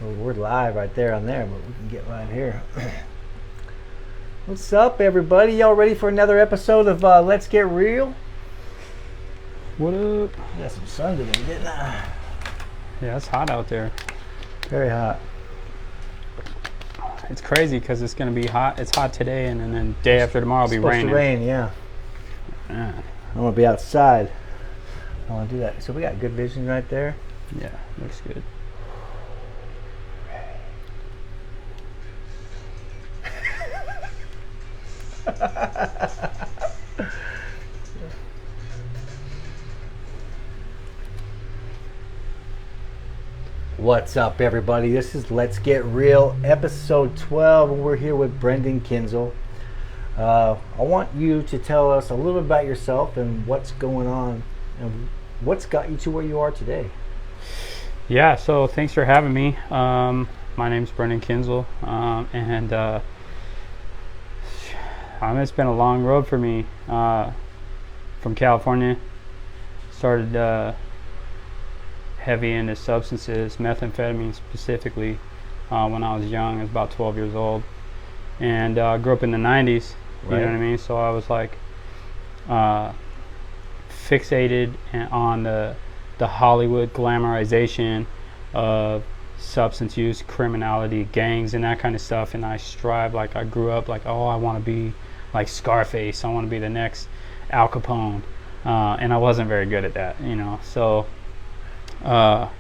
Well, we're live right there on there, but we can get live here. What's up, everybody? Y'all ready for another episode of Let's Get Real? What up? I got some sun today, didn't I? Yeah, it's hot out there. Very hot. It's crazy because it's going to be hot. It's hot today, and then day after tomorrow will be raining. Supposed to rain, yeah. Man. I want to be outside. I want to do that. So we got good vision right there. Yeah, looks good. What's up, everybody? This is Let's Get Real, episode 12, and we're here with Brendon Kinzel. I want you to tell us a little bit about yourself and what's going on and what's got you to where you are today. Yeah, so thanks for having me. My name's Brendon Kinzel, and it's been a long road for me. From California, started heavy into substances, methamphetamine specifically, when I was young. I was about 12 years old, and grew up in the 90s. You know what I mean? So I was like fixated on the Hollywood glamorization of substance use, criminality, gangs, and that kind of stuff. And I strive, like I grew up like, oh, I want to be like Scarface. I want to be the next Al Capone, and I wasn't very good at that, you know. So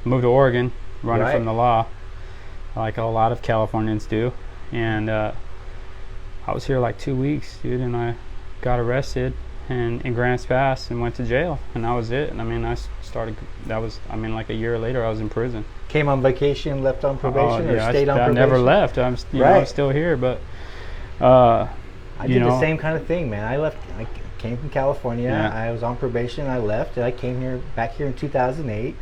moved to Oregon, running from the law, like a lot of Californians do. And I was here like 2 weeks, dude, and I got arrested in Grants Pass and went to jail, and that was it. And I mean, like a year later, I was in prison. Came on vacation, left on probation, or stayed on probation? I never left. I'm still here, but I did the same kind of thing, man. I came from California. Yeah. I was on probation. I left, and I came back here in 2008,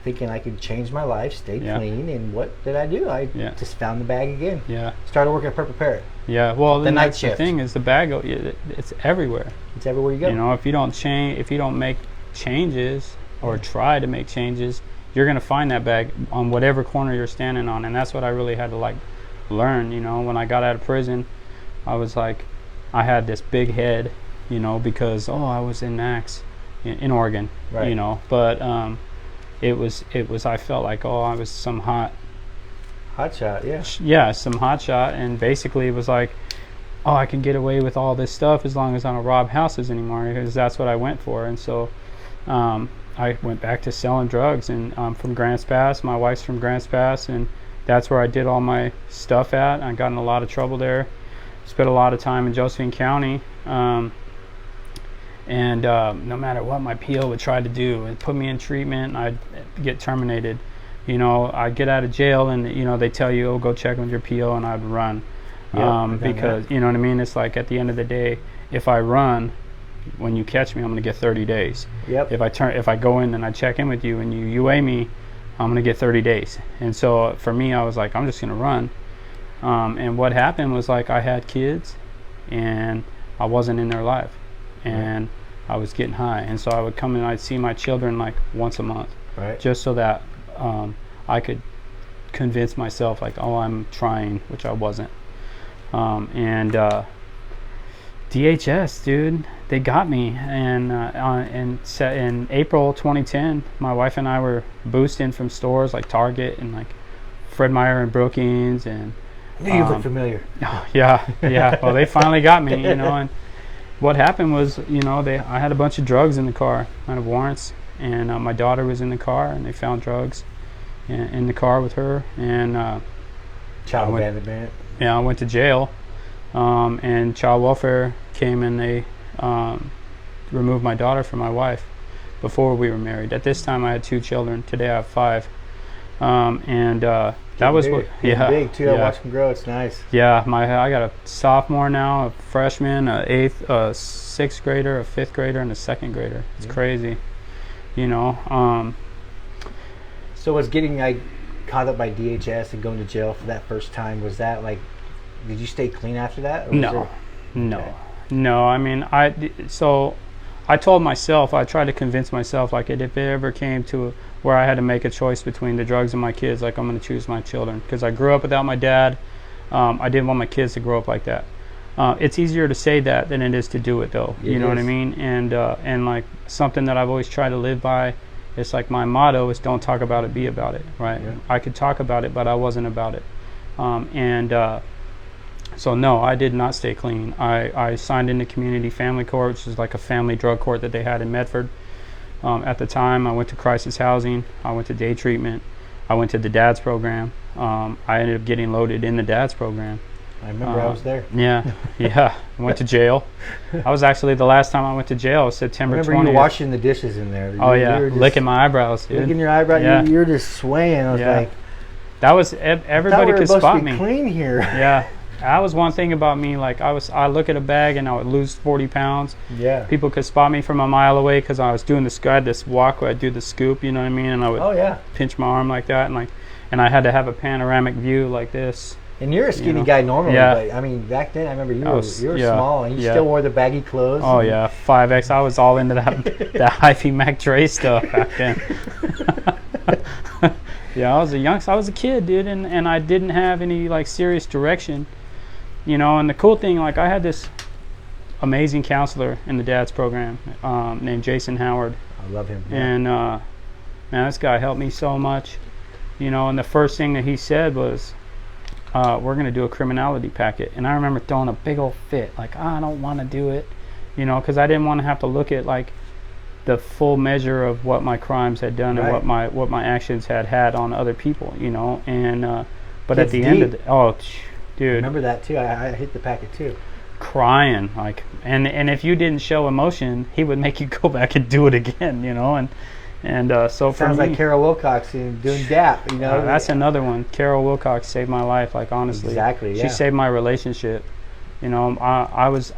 thinking I could change my life, stay clean. And what did I do? I just found the bag again. Yeah. Started working at Purple Parrot. Yeah. Well, the night shift. The thing is, the bag, it's everywhere. It's everywhere you go. You know, if you don't make changes or try to make changes, you're gonna find that bag on whatever corner you're standing on. And that's what I really had to like learn. You know, when I got out of prison, I was like, I had this big head, you know, because I was in Max in Oregon, you know, but it was I felt like I was some hot shot, some hot shot. And basically it was like, I can get away with all this stuff as long as I don't rob houses anymore, because that's what I went for. And so I went back to selling drugs, and from Grants Pass. My wife's from Grants Pass, and that's where I did all my stuff at. I got in a lot of trouble there. Spent a lot of time in Josephine County, and no matter what my PO would try to do, it put me in treatment, I'd get terminated. You know, I'd get out of jail, and you know, they tell you, go check with your PO, and I'd run. Because you know what I mean. It's like, at the end of the day, if I run, when you catch me, I'm gonna get 30 days. If I go in and I check in with you and you UA me, I'm gonna get 30 days. And so for me, I was like, I'm just gonna run. And what happened was, like, I had kids and I wasn't in their life, and I was getting high, and so I would come and I'd see my children like once a month, just so that I could convince myself like, I'm trying, which I wasn't. And DHS, dude, they got me. And in April 2010, my wife and I were boosting from stores like Target and like Fred Meyer and Brookings, and you look familiar. Yeah. Well, they finally got me, you know. And what happened was, you know, I had a bunch of drugs in the car. I had warrants, and my daughter was in the car, and they found drugs in the car with her. And child abandonment. Yeah, I went to jail, and child welfare came, and they removed my daughter from my wife before we were married. At this time, I had 2 children. Today, I have 5. That was big, big too. I watch them grow. It's nice. Yeah, I got a sophomore now, a freshman, a 6th grader, a 5th grader, and a 2nd grader. It's crazy, you know. So was getting caught up by DHS and going to jail for that first time, was that like, did you stay clean after that? Or No. I mean, I told myself, I tried to convince myself, like, if it ever came to where I had to make a choice between the drugs and my kids. Like, I'm going to choose my children because I grew up without my dad. I didn't want my kids to grow up like that. It's easier to say that than it is to do it, though. You know what I mean? And like something that I've always tried to live by. It's like my motto is don't talk about it, be about it, right? Yeah. I could talk about it, but I wasn't about it. So no, I did not stay clean. I signed into community family court, which is like a family drug court that they had in Medford. At the time, I went to crisis housing. I went to day treatment. I went to the DADS program. I ended up getting loaded in the DADS program. I remember I was there. Yeah, yeah. I went to jail. I was actually, the last time I went to jail was September 20th. I remember you washing the dishes in there. Oh, yeah. Licking my eyebrows, dude. Licking your eyebrows. Yeah. You were just swaying. I was like... That was... Everybody could spot me. Clean here. Yeah. That was one thing about me. Like, I look at a bag and I would lose 40 pounds. Yeah. People could spot me from a mile away because I was doing this... I had this walk where I'd do the scoop, you know what I mean? And I would pinch my arm like that. And I had to have a panoramic view like this. And you're a skinny guy normally, but I mean, back then I remember you were small and you still wore the baggy clothes. Oh yeah, 5X. I was all into that Hyphy Mac Dre stuff back then. Yeah, I was a kid, dude, and I didn't have any like serious direction, you know. And the cool thing, like, I had this amazing counselor in the DADS program named Jason Howard. I love him. Yeah. And man, this guy helped me so much, you know. And the first thing that he said was, we're going to do a criminality packet. And I remember throwing a big old fit, like, I don't want to do it, you know, because I didn't want to have to look at like the full measure of what my crimes had done and what my actions had on other people, you know. And but at the end of the, dude, I remember that too. I hit the packet too, crying, like, and if you didn't show emotion, he would make you go back and do it again, you know. And so for me, sounds like Carol Wilcox doing DAP, you know. That's another one. Carol Wilcox saved my life, like, honestly. Exactly. Yeah. She saved my relationship. You know, I was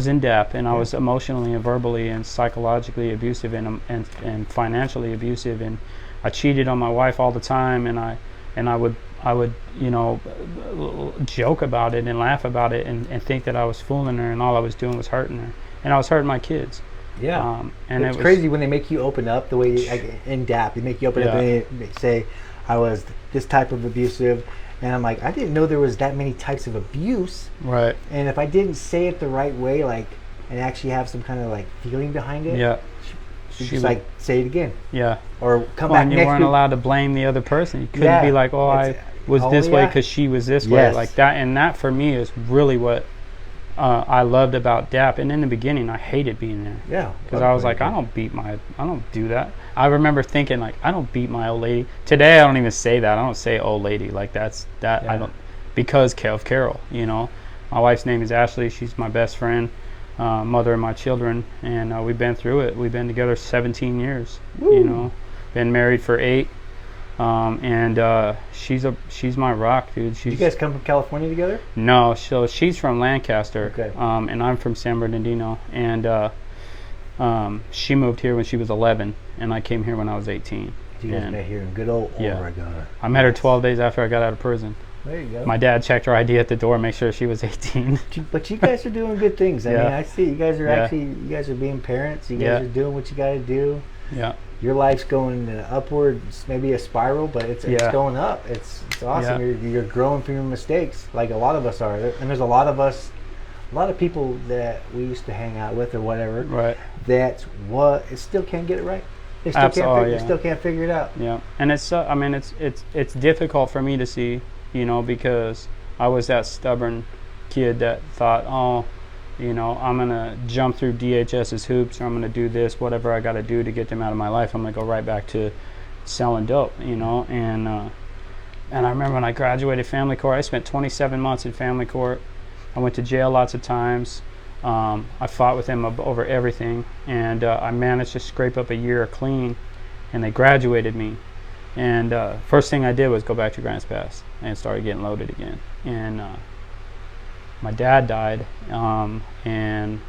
in DAP, and I was emotionally and verbally and psychologically abusive and financially abusive, and I cheated on my wife all the time, and I would you know, joke about it and laugh about it and think that I was fooling her, and all I was doing was hurting her, and I was hurting my kids. Yeah, and it's crazy when they make you open up the way in DAP. They make you open up and they say, I was this type of abusive, and I'm like, I didn't know there was that many types of abuse. Right. And if I didn't say it the right way, like, and actually have some kind of like feeling behind it, she just like say it again. Yeah. Or come back next week. You weren't allowed to blame the other person. You couldn't be like, I was this way because she was this way, like that. And that for me is really what I loved about DAP. And in the beginning, I hated being there. Yeah. Because I was like, I don't do that. I remember thinking, like, I don't beat my old lady. Today, I don't even say that. I don't say old lady. Like, that's that. I don't, because of Carol, you know. My wife's name is Ashley. She's my best friend, mother of my children. And we've been through it. We've been together 17 years, you know. Been married for 8. And she's my rock, dude. Did you guys come from California together? No, so she's from Lancaster, okay. And I'm from San Bernardino, and she moved here when she was 11, and I came here when I was 18. You guys met here in good old Oregon. I met her 12 days after I got out of prison. There you go. My dad checked her ID at the door, make sure she was 18. But you guys are doing good things. I mean, I see you guys are you guys are being parents. You guys are doing what you got to do. Yeah. Your life's going upwards, maybe a spiral, but it's going up. It's awesome. Yeah. You're growing from your mistakes, like a lot of us are. And there's a lot of people that we used to hang out with or whatever. Right. That's what it still can't get it right. They still can't figure it out. Yeah. And it's I mean it's difficult for me to see, you know, because I was that stubborn kid that thought, you know, I'm going to jump through DHS's hoops, or I'm going to do this, whatever I got to do to get them out of my life. I'm going to go right back to selling dope, you know. And I remember when I graduated family court, I spent 27 months in family court. I went to jail lots of times. I fought with them over everything. And I managed to scrape up a year clean, and they graduated me. And first thing I did was go back to Grants Pass and started getting loaded again. And my dad died in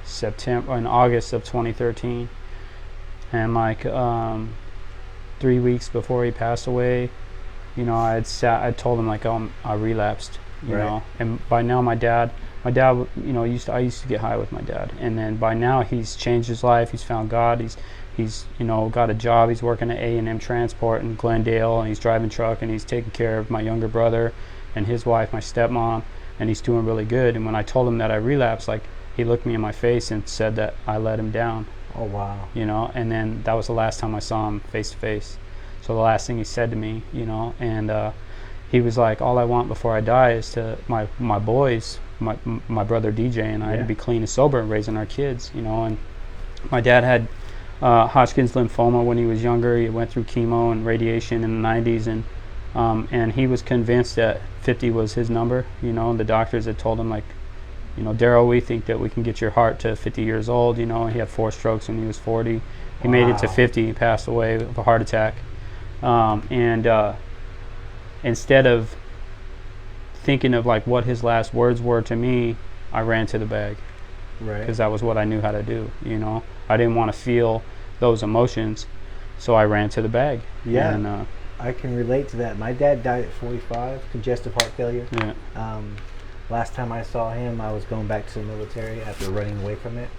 August of 2013, and like 3 weeks before he passed away, you know, I told him, like, I relapsed, you know. And by now my dad, you know, I used to get high with my dad, and then by now he's changed his life. He's found God. he's got a job. He's working at A&M Transport in Glendale, and he's driving truck, and he's taking care of my younger brother and his wife, my stepmom, and he's doing really good. And when I told him that I relapsed, like, he looked me in my face and said that I let him down. Oh, wow. And then that was the last time I saw him face to face. So the last thing he said to me, and he was like, all I want before I die is to my boys, my brother DJ and I, to be clean and sober and raising our kids, and my dad had Hodgkin's lymphoma when he was younger. He went through chemo and radiation in the 90s, and he was convinced that 50 was his number, and the doctors had told him, like, Daryl, we think that we can get your heart to 50 years old. He had 4 strokes when he was 40. He made it to 50. He passed away of a heart attack. And instead of thinking of like what his last words were to me, I ran to the bag. Right. Because that was what I knew how to do. I didn't want to feel those emotions, so I ran to the bag. Yeah. And, I can relate to that. My dad died at 45, congestive heart failure. Yeah. Last time I saw him, I was going back to the military after running away from it.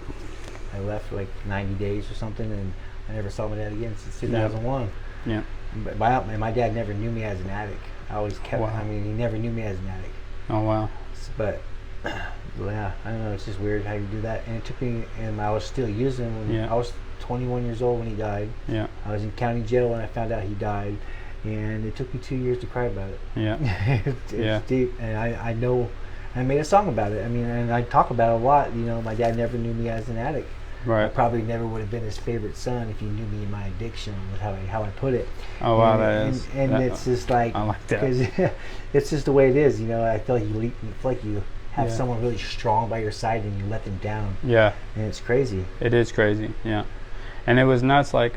I left for like 90 days or something, and I never saw my dad again since 2001. Yeah. But my dad never knew me as an addict. I always kept. Wow. He never knew me as an addict. Oh, wow. But yeah, I don't know. It's just weird how you do that. And it took me, and I was still using when I was 21 years old when he died. Yeah. I was in county jail when I found out he died, and it took me 2 years to cry about it. Yeah. It's deep, and I know. I made a song about it. I mean, and I talk about it a lot. My dad never knew me as an addict. Right. I probably never would have been his favorite son if he knew me in my addiction, with how I put it. Oh, wow, and it's just like, I like that. Because it's just the way it is. I feel like you have someone really strong by your side and you let them down. Yeah. And it's crazy. It is crazy. Yeah. And it was nuts. Like,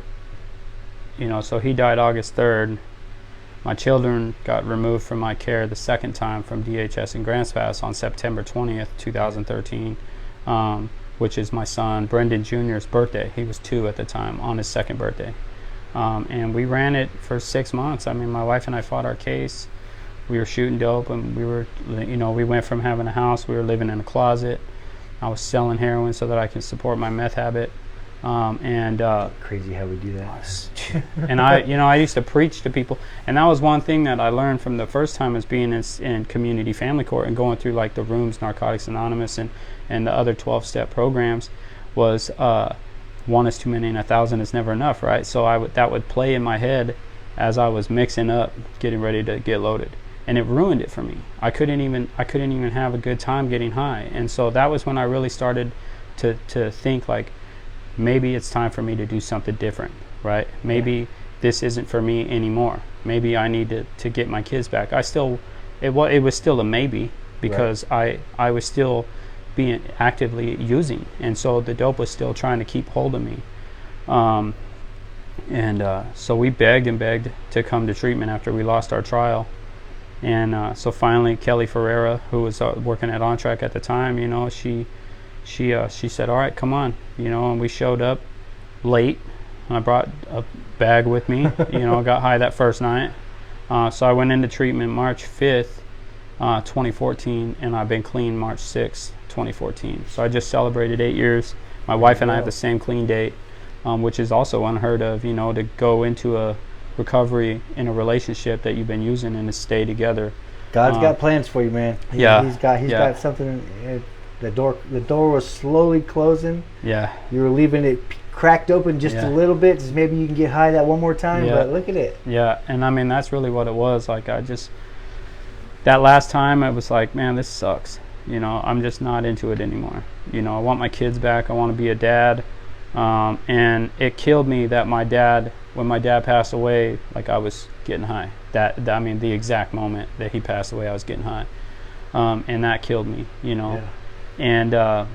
so he died August 3rd. My children got removed from my care the second time from DHS in Grants Pass on September 20th, 2013, which is my son Brendon Jr.'s birthday. He was 2 at the time, on his second birthday. And we ran it for 6 months. I mean, my wife and I fought our case. We were shooting dope, and we were, we went from having a house, we were living in a closet. I was selling heroin so that I could support my meth habit. Crazy how we do that. And I used to preach to people, and that was one thing that I learned from the first time, as being in community family court and going through like the rooms, Narcotics Anonymous, and the other 12-step programs, was 1 is too many and 1,000 is never enough, right? So that would play in my head as I was mixing up, getting ready to get loaded, and it ruined it for me. I couldn't even have a good time getting high, and so that was when I really started to think, like, maybe it's time for me to do something different, right? Maybe this isn't for me anymore. Maybe I need to get my kids back. It was still a maybe, because I was still being actively using, and so the dope was still trying to keep hold of me. So we begged and begged to come to treatment after we lost our trial. And so finally, Kelly Ferreira, who was working at On Track at the time, she said, all right, come on, and we showed up late. I brought a bag with me, got high that first night. So I went into treatment March 5th, 2014, and I've been clean March 6th, 2014. So I just celebrated 8 years. My wife and I have the same clean date, which is also unheard of, to go into a recovery in a relationship that you've been using and to stay together. God's got plans for you, man. He's got something. The door was slowly closing. Yeah. You were leaving it cracked open just a little bit. Just maybe you can get high that one more time. Yeah. But look at it. Yeah, and I mean, that's really what it was. Like, that last time, I was like, man, this sucks. I'm just not into it anymore. I want my kids back. I want to be a dad. And it killed me that when my dad passed away, like, I was getting high. The exact moment that he passed away, I was getting high. And that killed me, Yeah. And so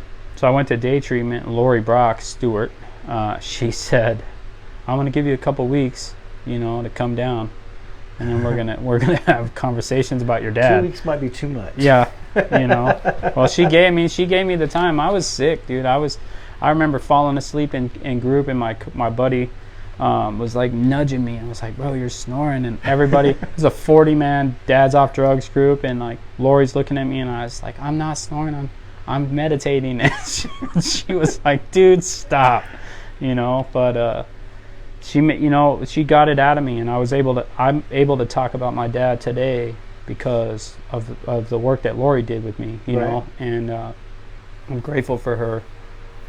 I went to day treatment. Lori Brock Stewart, she said, I'm going to give you a couple weeks, to come down. And then we're gonna have conversations about your dad. 2 weeks might be too much. Yeah, Well, she gave me the time. I was sick, dude. I remember falling asleep in group, and my buddy was like nudging me, and was like, bro, you're snoring. And everybody, it was a 40-man dads off drugs group, and like Lori's looking at me, and I was like, I'm not snoring, I'm meditating. And she was like, dude, stop. But she got it out of me, and I'm able to talk about my dad today because of the work that Lori did with me, you know, and I'm grateful for her,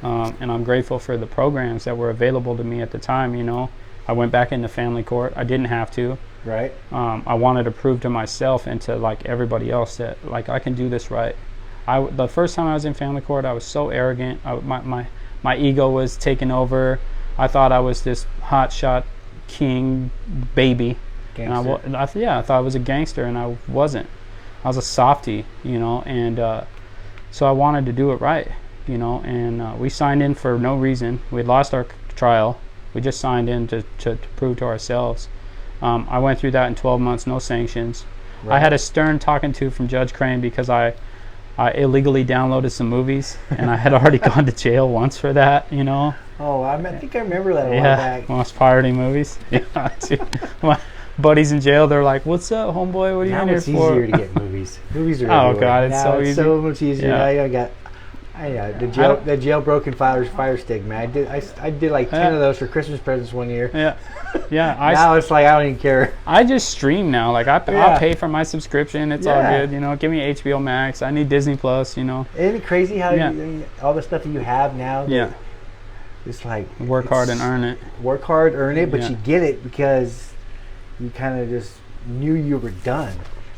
and I'm grateful for the programs that were available to me at the time. You know, I went back into family court. I didn't have to. Right. I wanted to prove to myself and to like everybody else that like I can do this right. The first time I was in family court, I was so arrogant. My ego was taken over. I thought I was this hotshot king baby. Gangster. And I thought I was a gangster, and I wasn't. I was a softie, you know, and so I wanted to do it right, you know, and we signed in for no reason. We had lost our trial. We just signed in to prove to ourselves. I went through that in 12 months, no sanctions. Right. I had a stern talking to from Judge Crane because I illegally downloaded some movies, and I had already gone to jail once for that, you know. Oh, I think I remember that a while back. Most pirating movies. Yeah, my buddies in jail, they're like, "What's up, homeboy? What are you in here for?" Now it's easier to get movies. Movies are oh everywhere. God, it's now so it's easy. so much easier. Yeah. The jailbroken fire stick, man. I did like 10 of those for Christmas presents one year. Yeah, yeah. Now it's like I don't even care. I just stream now. Like I'll pay for my subscription. It's all good. You know, give me HBO Max. I need Disney Plus. You know. Isn't it crazy how all the stuff that you have now? Yeah. It's like work hard and earn it. Work hard, earn it, but you get it because you kind of just knew you were done.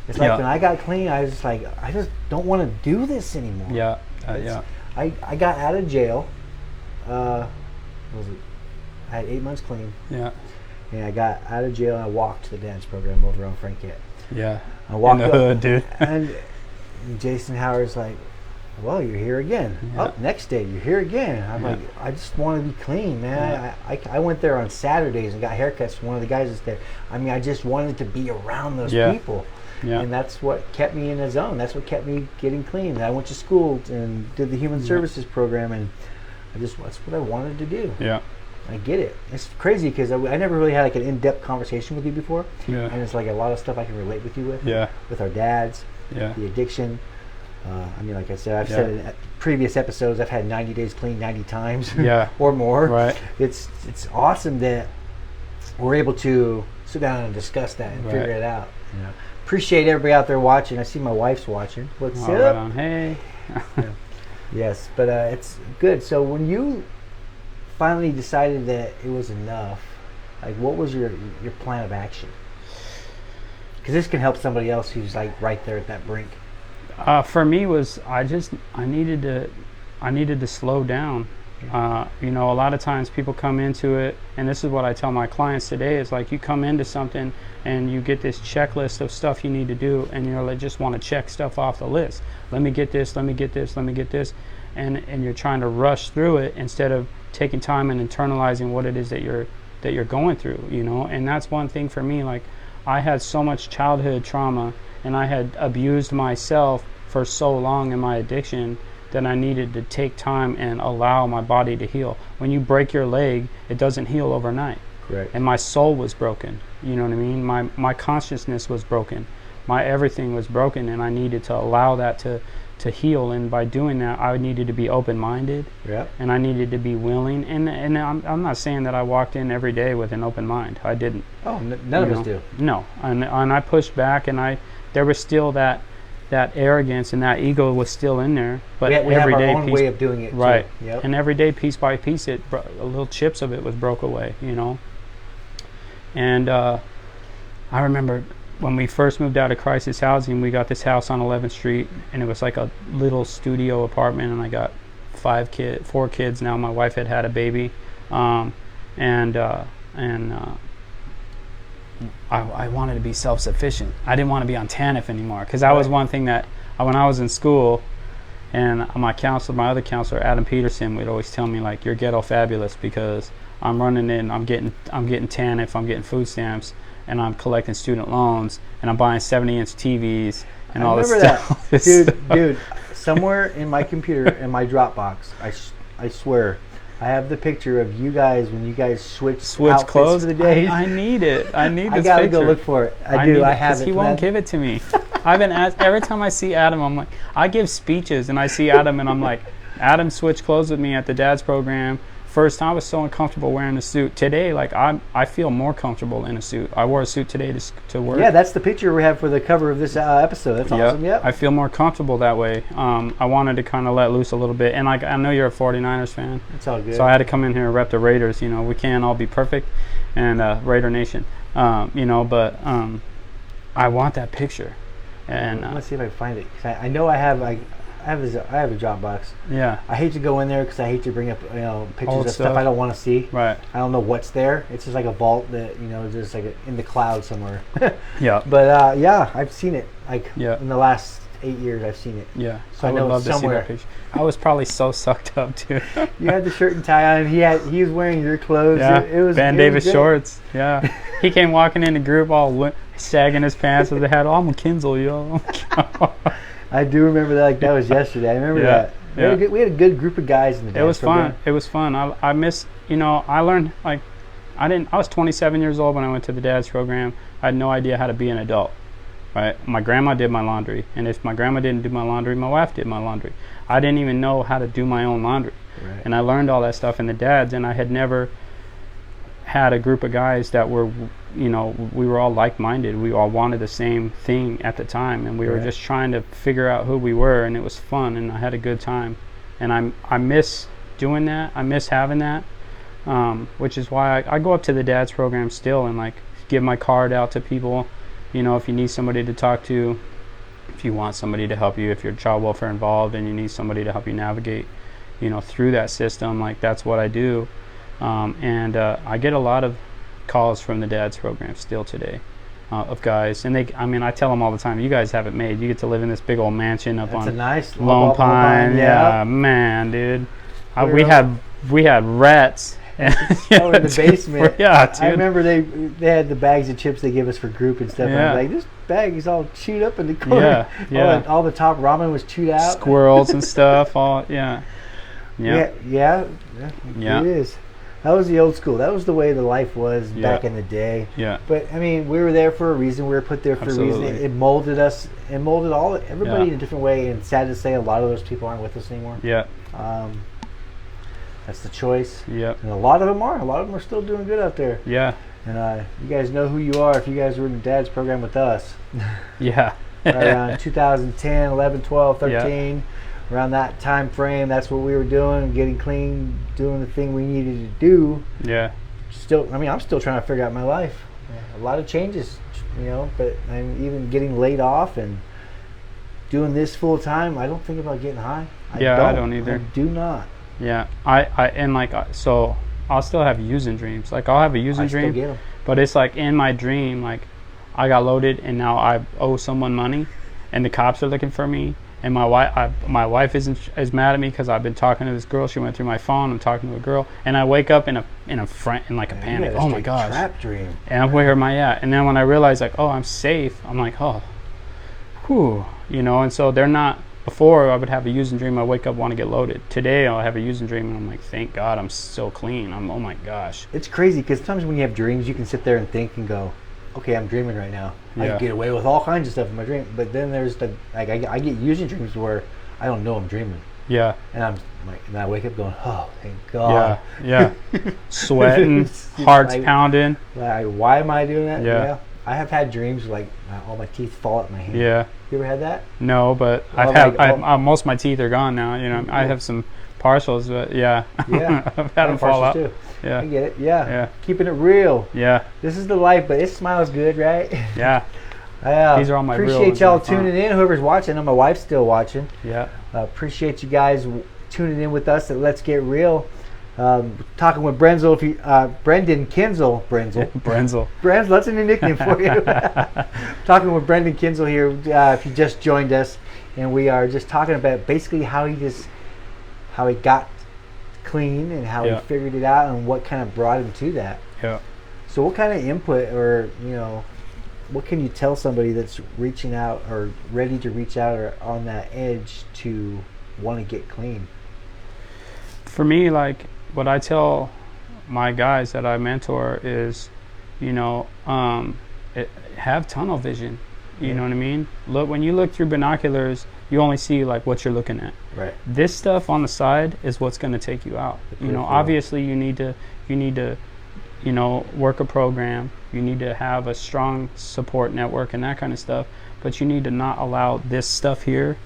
It's like when I got clean, I was just like, I just don't want to do this anymore. Yeah. I got out of jail. I had 8 months clean. Yeah. And I got out of jail and I walked to the dance program over on Frankett. Yeah. I walked in the hood, dude. And Jason Howard's like, "Well, you're here again." Yeah. Oh, next day you're here again. I'm like, I just want to be clean, man. Yeah. I went there on Saturdays and got haircuts from one of the guys that's there. I mean, I just wanted to be around those people. Yeah. And that's what kept me in the zone. That's what kept me getting clean. And I went to school and did the human services program, and that's what I wanted to do. Yeah. I get it. It's crazy because I never really had like an in-depth conversation with you before. Yeah. And it's like a lot of stuff I can relate with you with. Yeah. With our dads. Yeah. The addiction. I mean, like I said, I've said in previous episodes, I've had 90 days clean 90 times. Yeah. or more. Right. It's awesome that we're able to sit down and discuss that and figure it out. You know. Appreciate everybody out there watching. I see my wife's watching. What's up? Right on. Hey. Yes, but it's good. So when you finally decided that it was enough, like what was your plan of action? Because this can help somebody else who's like right there at that brink. For me was I needed to slow down. You know, a lot of times people come into it, and this is what I tell my clients today, is like you come into something and you get this checklist of stuff you need to do, and you're like just want to check stuff off the list. Let me get this, let me get this, let me get this, and you're trying to rush through it instead of taking time and internalizing what it is that you're going through, you know. And that's one thing for me. Like I had so much childhood trauma, and I had abused myself for so long in my addiction that I needed to take time and allow my body to heal. When you break your leg, it doesn't heal overnight. Right. And my soul was broken. You know what I mean? My consciousness was broken. My everything was broken, and I needed to allow that to heal. And by doing that, I needed to be open-minded. Yep. And I needed to be willing. And I'm not saying that I walked in every day with an open mind. I didn't. Oh, none of us do. No. And I pushed back, and there was still that arrogance and that ego was still in there, but we have every our day own way of doing it, right? Too. Yep. And every day, piece by piece, little chips of it was broke away, you know. And I remember when we first moved out of crisis housing, we got this house on 11th Street, and it was like a little studio apartment, and I got 4 kids now. My wife had a baby, I wanted to be self-sufficient. I didn't want to be on TANF anymore, because that was one thing that when I was in school, and my other counselor, Adam Peterson, would always tell me, like, you're ghetto fabulous, because I'm running in, I'm getting TANF, I'm getting food stamps, and I'm collecting student loans, and I'm buying 70-inch TVs and all this stuff. Dude, somewhere in my computer, in my Dropbox, I swear, I have the picture of you guys when you guys switch clothes for the day. I need it. I need this picture. I gotta go look for it. I do. I have it. He won't give it to me. I've been asked every time I see Adam. I'm like, I give speeches, and I see Adam, and I'm like, Adam switched clothes with me at the dad's program, first time I was so uncomfortable wearing a suit. Today, like I feel more comfortable in a suit. I wore a suit today to work. Yeah, that's the picture we have for the cover of this episode. That's awesome. Yep. I feel more comfortable that way. I wanted to kind of let loose a little bit, and like I know you're a 49ers fan. It's all good. So I had to come in here and rep the Raiders. You know, we can't all be perfect, and Raider Nation. You know, but I want that picture. And let's see if I can find it. 'Cause I know I have a Dropbox. Yeah. I hate to go in there because I hate to bring up pictures Old of stuff I don't want to see. Right. I don't know what's there. It's just like a vault that just like in the cloud somewhere. Yeah. But yeah, I've seen it. Like Yeah. in the last 8 years, I've seen it. Yeah. So I I would know love it's to see somewhere. that picture. I was probably so sucked up too. You had the shirt and tie on. He was wearing your clothes. Yeah. It was Van it was Davis good. shorts. Yeah. He came walking in the group all sagging his pants with the hat. Oh, I'm a Kinzel, yo. I do remember that. Like that was yesterday. I remember that. We had a good group of guys in the dance It was program. fun. It was fun. I miss, I learned, like, I was 27 years old when I went to the dad's program. I had no idea how to be an adult, right? My grandma did my laundry. And if my grandma didn't do my laundry, my wife did my laundry. I didn't even know how to do my own laundry. Right. And I learned all that stuff in the dads, and I had never had a group of guys that were, we were all like-minded. We all wanted the same thing at the time, and we were just trying to figure out who we were, and it was fun, and I had a good time. And I miss doing that. I miss having that, which is why I go up to the dad's program still and like give my card out to people. If you need somebody to talk to, if you want somebody to help you, if you're child welfare involved and you need somebody to help you navigate, through that system, like that's what I do. And I get a lot of calls from the dad's program still today of guys, and I tell them all the time, you guys have it made. You get to live in this big old mansion up on a nice Lone Pine. Yeah, man, dude. We had rats. In the basement. Yeah, dude. I remember they had the bags of chips they give us for group and stuff. Yeah. And I was like, this bag is all chewed up in the corner. Yeah. All the top ramen was chewed out. Squirrels and stuff. Yeah. It is. That was the old school. That was the way the life was back in the day. Yeah. But we were there for a reason. We were put there for a reason. It molded us. It molded everybody in a different way. And sad to say, a lot of those people aren't with us anymore. Yeah. That's the choice. Yeah. And a lot of them are. A lot of them are still doing good out there. Yeah. And you guys know who you are if you guys were in the dad's program with us. Yeah. Around 2010, 11, 12, 13. Around that time frame, that's what we were doing, getting clean, doing the thing we needed to do. Yeah. Still, I'm still trying to figure out my life. A lot of changes, but I'm even getting laid off and doing this full time. I don't think about getting high. I don't either. I do not. Yeah. So I'll still have using dreams. Like I'll have a using dream, still get 'em. But it's like in my dream, like I got loaded and now I owe someone money and the cops are looking for me. And my wife is mad at me because I've been talking to this girl. She went through my phone. I'm talking to a girl, and I wake up in a panic. Oh my gosh! Trap dream. And I'm where am I at? And then when I realize like, oh, I'm safe. I'm like, oh, whew, And so they're not. Before I would have a using dream. I wake up want to get loaded. Today I'll have a using dream, and I'm like, thank God I'm so clean. Oh my gosh. It's crazy because sometimes when you have dreams, you can sit there and think and go, okay, I'm dreaming right now. Yeah. I can get away with all kinds of stuff in my dream. But then there's I get using dreams where I don't know I'm dreaming. Yeah. And I'm like, and I wake up going, oh, thank God. Yeah. Sweating, heart's pounding. Like, why am I doing that? Yeah. I have had dreams like all my teeth fall out my hand. Yeah. You ever had that? No, but most of my teeth are gone now. I have some partials, but yeah. I've had them fall out. Too. Yeah. I get it. Yeah. Keeping it real. Yeah. This is the life, but it smiles good, right? Yeah. These are all my real appreciate ones. y'all tuning in. Whoever's watching, I know my wife's still watching. Yeah. Appreciate you guys tuning in with us at Let's Get Real. Talking with Brendon Kinzel. Brenzel. Brenzel, that's a new nickname for you. Talking with Brendon Kinzel here. If you just joined us, and we are just talking about basically how he got clean and how he figured it out and what kind of brought him to that. Yeah. So what kind of input or what can you tell somebody that's reaching out or ready to reach out or on that edge to want to get clean? For me, like what I tell my guys that I mentor is, have tunnel vision. You know what I mean? When you look through binoculars, You only see like what you're looking at. Right. This stuff on the side is what's going to take you out. You know, obviously you need to, you know, work a program. You need to have a strong support network and that kind of stuff. But you need to not allow this stuff here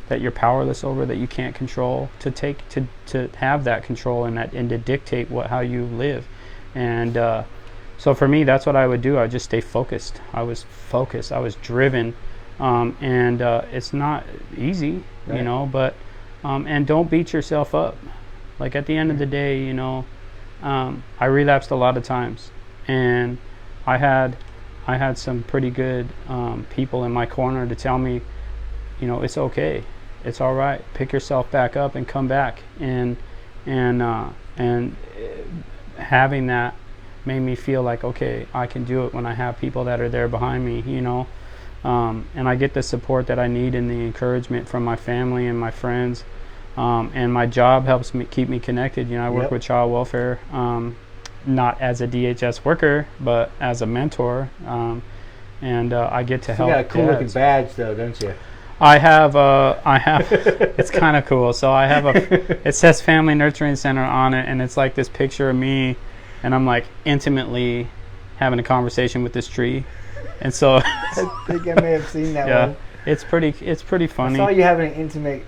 that you're powerless over, that you can't control, to have that control and to dictate how you live. And so for me, that's what I would do. I would just stay focused. I was focused. I was driven. And it's not easy, you know, but and don't beat yourself up. Like at the end of the day, you know, I relapsed a lot of times, and I had some pretty good people in my corner to tell me, you know, it's okay, it's all right, pick yourself back up and come back. And having that made me feel like, okay, I can do it when I have people that are there behind me, you know. And I get the support that I need and the encouragement from my family and my friends. And my job helps me keep me connected. You know, I work with child welfare, not as a DHS worker, but as a mentor. And I get to help. You got a cool looking badge though, don't you? I have, it's kind of cool. So I have it says Family Nurturing Center on it, and it's like this picture of me, and I'm like intimately having a conversation with this tree. And so I think I may have seen that one. It's pretty funny. I saw you having an intimate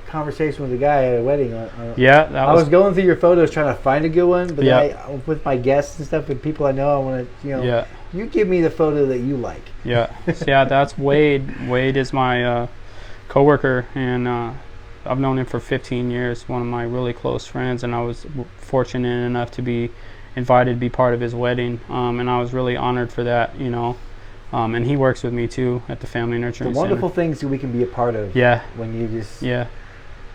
conversation with a guy at a wedding. I was going through your photos trying to find a good one, but with my guests and stuff and people I know, I want to, you know, you give me the photo that you like. Yeah. So that's Wade. Wade is my coworker, and I've known him for 15 years, one of my really close friends, and I was fortunate enough to be invited to be part of his wedding, and I was really honored for that, you know. And he works with me too at the Family Nurturing Center. The wonderful things that we can be a part of. Yeah. When you just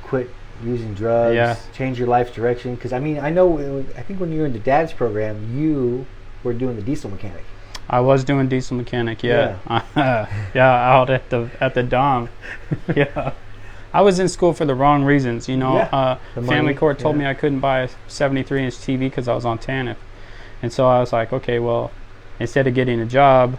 quit using drugs, change your life's direction. Because I mean, I think when you were in the dad's program, you were doing the diesel mechanic. I was doing diesel mechanic. Yeah. Out at the Dom. Yeah. I was in school for the wrong reasons, you know. Family court told me I couldn't buy a 73-inch TV because I was on TANF. And so I was like, okay, well, instead of getting a job,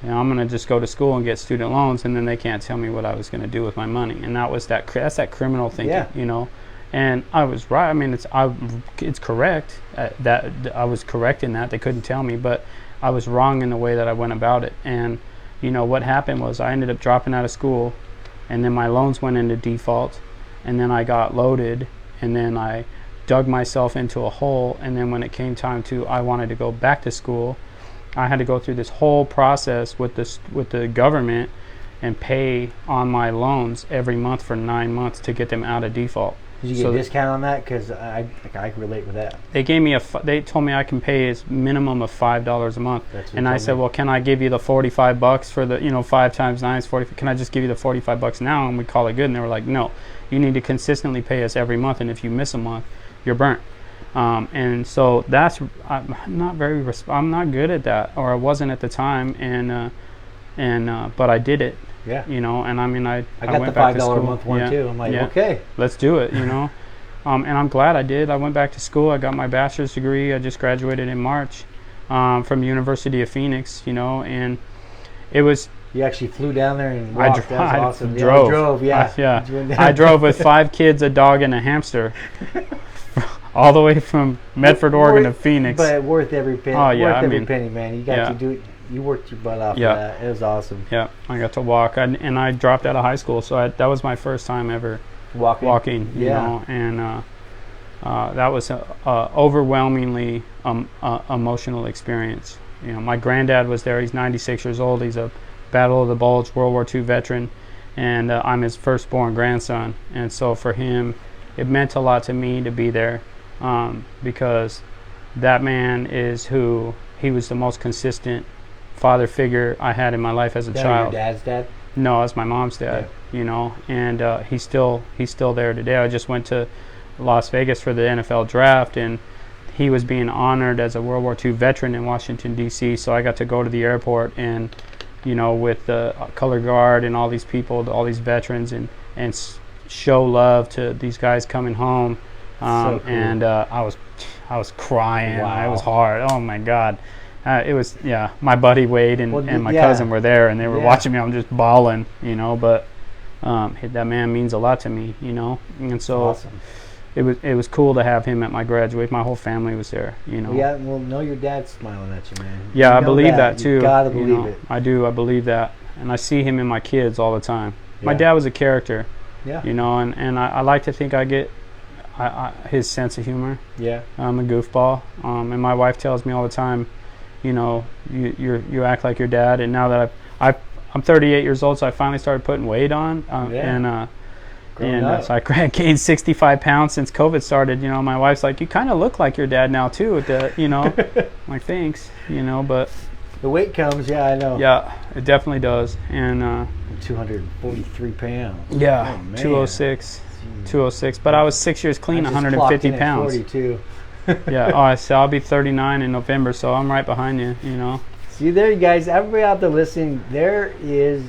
you know, I'm going to just go to school and get student loans, and then they can't tell me what I was going to do with my money. And that's that criminal thinking, you know. And I was right. I mean, it's correct that I was correct in that. They couldn't tell me, but I was wrong in the way that I went about it. And, you know, what happened was I ended up dropping out of school, and then my loans went into default, and then I got loaded, and then I dug myself into a hole. And then when it came time I wanted to go back to school, I had to go through this whole process with the government and pay on my loans every month for 9 months to get them out of default. Did you get a discount on that? Because I can relate with that. They gave me they told me I can pay a minimum of $5 a month, and I said, well, can I give you the $45 for the 5 times 9 is 40? Can I just give you the $45 now and we call it good? And they were like, no, you need to consistently pay us every month, and if you miss a month, you're burnt. And so I'm not good at that, or I wasn't at the time, but I did it. Yeah. You know, and I mean, I got went the back $5 to school. a month one too. I'm like, okay, let's do it. You know, and I'm glad I did. I went back to school. I got my bachelor's degree. I just graduated in March from University of Phoenix. You know, and it was. You actually flew down there and walked. That was awesome. Drove. I drove with 5 kids, a dog, and a hamster. All the way from Medford, Oregon to Phoenix. But worth every penny. Oh, yeah. Every penny, man. You got to do it. You worked your butt off for that. It was awesome. Yeah, I got to walk. And I dropped out of high school, so that was my first time ever walking you know. And that was an overwhelmingly emotional experience. You know, my granddad was there. He's 96 years old. He's a Battle of the Bulge World War II veteran. And I'm his firstborn grandson. And so for him, it meant a lot to me to be there. Because that man he was the most consistent father figure I had in my life as a child. Your dad's dad? No, that's my mom's dad. You know, and he's still there today. I just went to Las Vegas for the NFL draft, and he was being honored as a World War II veteran in Washington D.C. So I got to go to the airport and, you know, with the color guard and all these people, all these veterans, and show love to these guys coming home. So cool. And I was crying. Wow. It was hard. Oh my God. It was, my buddy Wade and my cousin were there, and they were watching me. I'm just bawling, you know, but That man means a lot to me, you know. And so Awesome. it was cool to have him at my graduation. My whole family was there, you know. Yeah, well, know your dad's smiling at you, man. Yeah, You I know believe that too. You gotta you believe know. it. I do. I believe that, and I see him in my kids all the time. My Yeah. dad was a character, Yeah. you know, and I like to think I get his sense of humor. Yeah. I'm a goofball, and my wife tells me all the time, you know, you act like your dad. And now that I'm 38 years old, so I finally started putting weight on, so I gained 65 pounds since COVID started. You know, my wife's like, you kind of look like your dad now too. With the, you know, I'm like, thanks, you know, but the weight comes. Yeah, I know. yeah, it definitely does. And 243 pounds. yeah, Oh, man. 206. But I was 6 years clean, I just 150 clocked in at pounds. 42. Yeah. So I'll be 39 in November, so I'm right behind you. You know. See there, you guys. Everybody out there listening, there is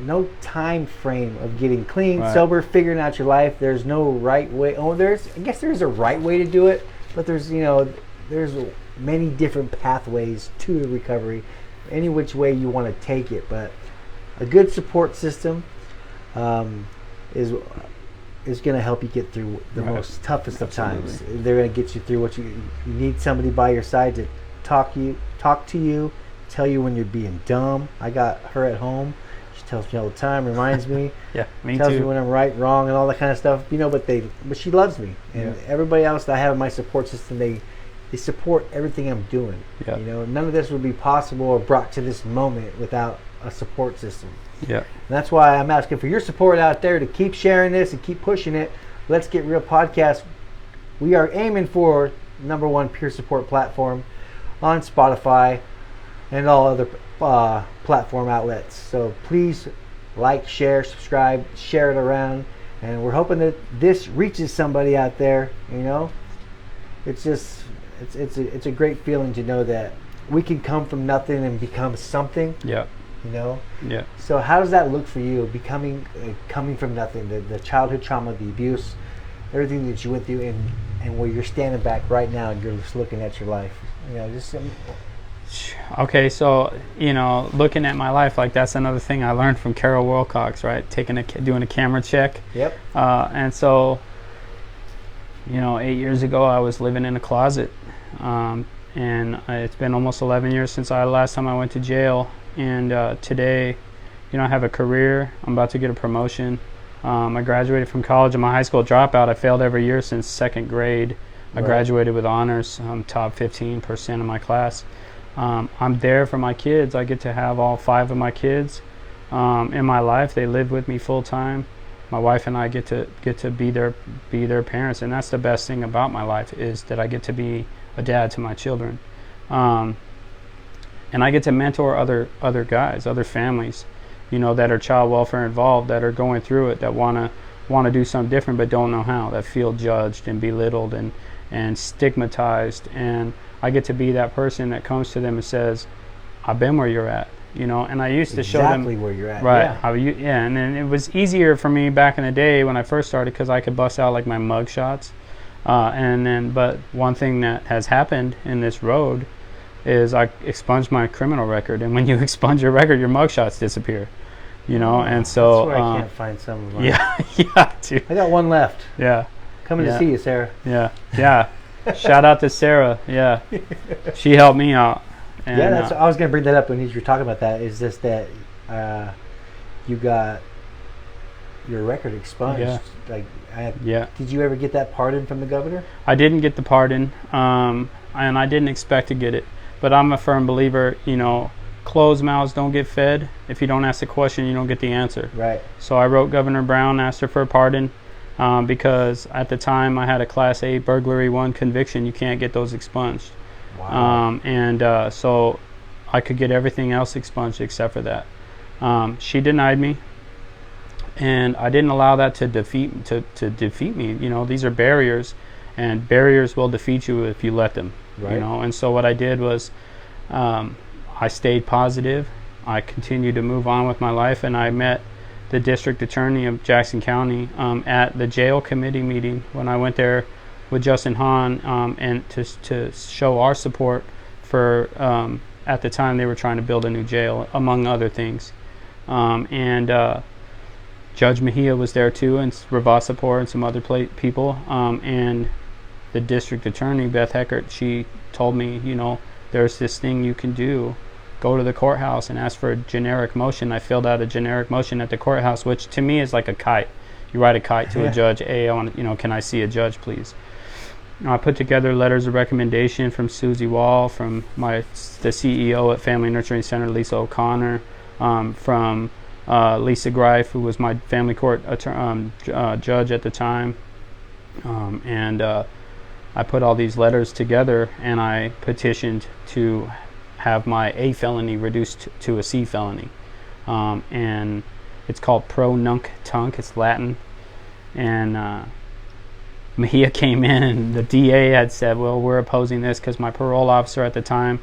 no time frame of getting clean, Right. sober, figuring out your life. There's no right way. Oh, I guess there's a right way to do it, but there's many different pathways to recovery, any which way you want to take it. But a good support system is going to help you get through the Right. most toughest of Absolutely. times. They're going to get you through what you need. Somebody by your side to talk to you, tell you when you're being dumb. I got her at home. She tells me all the time, reminds me, Yeah, me tells me too. when I'm right, wrong, and all that kind of stuff. You know, but she loves me, and Yeah. everybody else that I have in my support system, they support everything I'm doing. Yeah. You know, none of this would be possible or brought to this moment without a support system. Yeah. And that's why I'm asking for your support out there to keep sharing this and keep pushing it. Let's Get Real podcast. We are aiming for #1 peer support platform on Spotify and all other platform outlets. So please like, share, subscribe, share it around, and we're hoping that this reaches somebody out there. You know, it's just it's a great feeling to know that we can come from nothing and become something. Yeah. You know. Yeah. So how does that look for you? Coming from nothing, the childhood trauma, the abuse, everything that you went through, and where you're standing back right now and you're just looking at your life. You know, just Okay, so looking at my life, like that's another thing I learned from Carol Wilcox, right? Doing a camera check. Yep. And so, 8 years ago, I was living in a closet, and it's been almost 11 years since last time I went to jail. And today, I have a career. I'm about to get a promotion. I graduated from college. I'm a high school dropout. I failed every year since second grade. I graduated with honors. I'm top 15% of my class. I'm there for my kids. I get to have all 5 of my kids in my life. They live with me full time. My wife and I get to be their parents, and that's the best thing about my life, is that I get to be a dad to my children, and I get to mentor other guys, other families, that are child welfare involved, that are going through it, that want to do something different but don't know how, that feel judged and belittled and stigmatized. And I get to be that person that comes to them and says, I've been where you're at, and I used to show them exactly where you're at. right. Yeah. And then it was easier for me back in the day when I first started, because I could bust out like my mug shots. But one thing that has happened in this road is I expunged my criminal record, and when you expunge your record, your mug shots disappear, and so that's where I can't find some of mine. yeah, dude. I got one left. Yeah. Coming to see you, Sarah. Yeah. Shout out to Sarah. Yeah, she helped me out. And, I was going to bring that up when you were talking about that. Is just that you got your record expunged. Yeah. Did you ever get that pardon from the governor? I didn't get the pardon, and I didn't expect to get it. But I'm a firm believer, closed mouths don't get fed. If you don't ask the question, you don't get the answer. Right. So I wrote Governor Brown, asked her for a pardon, because at the time I had a Class A burglary 1 conviction. You can't get those expunged. Wow. So I could get everything else expunged except for that. She denied me, and I didn't allow that to defeat me. These are barriers, and barriers will defeat you if you let them. Right. And so what I did was, I stayed positive. I continued to move on with my life, and I met the district attorney of Jackson County at the jail committee meeting when I went there with Justin Hahn, and to show our support for, at the time they were trying to build a new jail, among other things. Judge Mejia was there too, and Ravasapur and some other people. And the district attorney, Beth Heckert, she told me, there's this thing you can do. Go to the courthouse and ask for a generic motion. I filled out a generic motion at the courthouse, which to me is like a kite. You write a kite to a judge. Hey, I want, can I see a judge, please? I put together letters of recommendation from Susie Wall, from the CEO at Family Nurturing Center, Lisa O'Connor, from Lisa Greif, who was my family court judge at the time, and I put all these letters together, and I petitioned to have my A felony reduced to a C felony, and it's called pro nunc tunc. It's Latin, and Mejia came in, and the DA had said, well, we're opposing this because my parole officer at the time,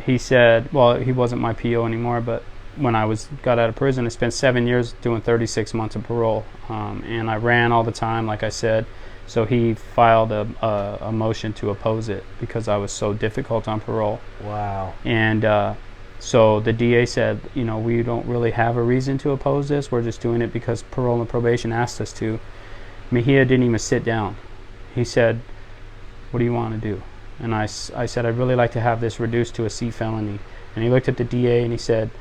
he said, well, he wasn't my PO anymore, but when I got out of prison, I spent 7 years doing 36 months of parole, and I ran all the time, like I said. So he filed a motion to oppose it because I was so difficult on parole. Wow. And so the DA said, we don't really have a reason to oppose this. We're just doing it because parole and probation asked us to. Mejia didn't even sit down. He said, what do you want to do? And I said, I'd really like to have this reduced to a C felony. And he looked at the DA and he said,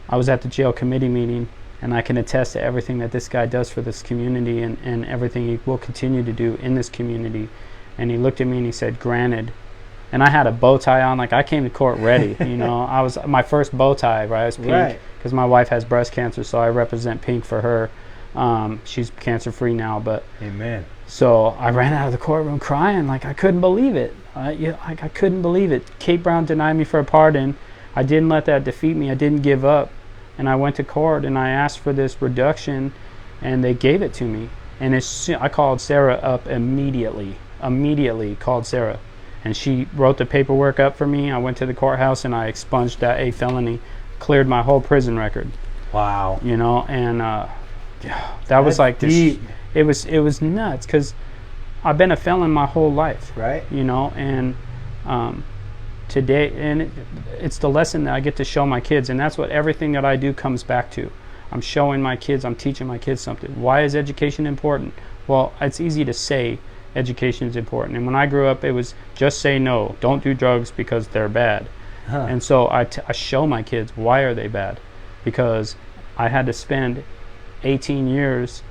I was at the jail committee meeting, and I can attest to everything that this guy does for this community and everything he will continue to do in this community. And he looked at me and he said, granted. And I had a bow tie on, like I came to court ready. I was my first bow tie, right? I was pink because my wife has breast cancer, so I represent pink for her. She's cancer free now, but amen. So I ran out of the courtroom crying, like I couldn't believe it. I couldn't believe it. Kate Brown denied me for a pardon. I didn't let that defeat me. I didn't give up. And I went to court and I asked for this reduction, and they gave it to me. And I called Sarah up immediately. Called Sarah, and she wrote the paperwork up for me. I went to the courthouse and I expunged that A felony, cleared my whole prison record. Wow. And that was like this. It was nuts because I've been a felon my whole life. Right. And today, and it's the lesson that I get to show my kids, and that's what everything that I do comes back to. I'm showing my kids, I'm teaching my kids something. Why is education important? Well, it's easy to say education is important, and when I grew up, it was just say no, don't do drugs because they're bad. And so I show my kids why are they bad, because I had to spend 18 years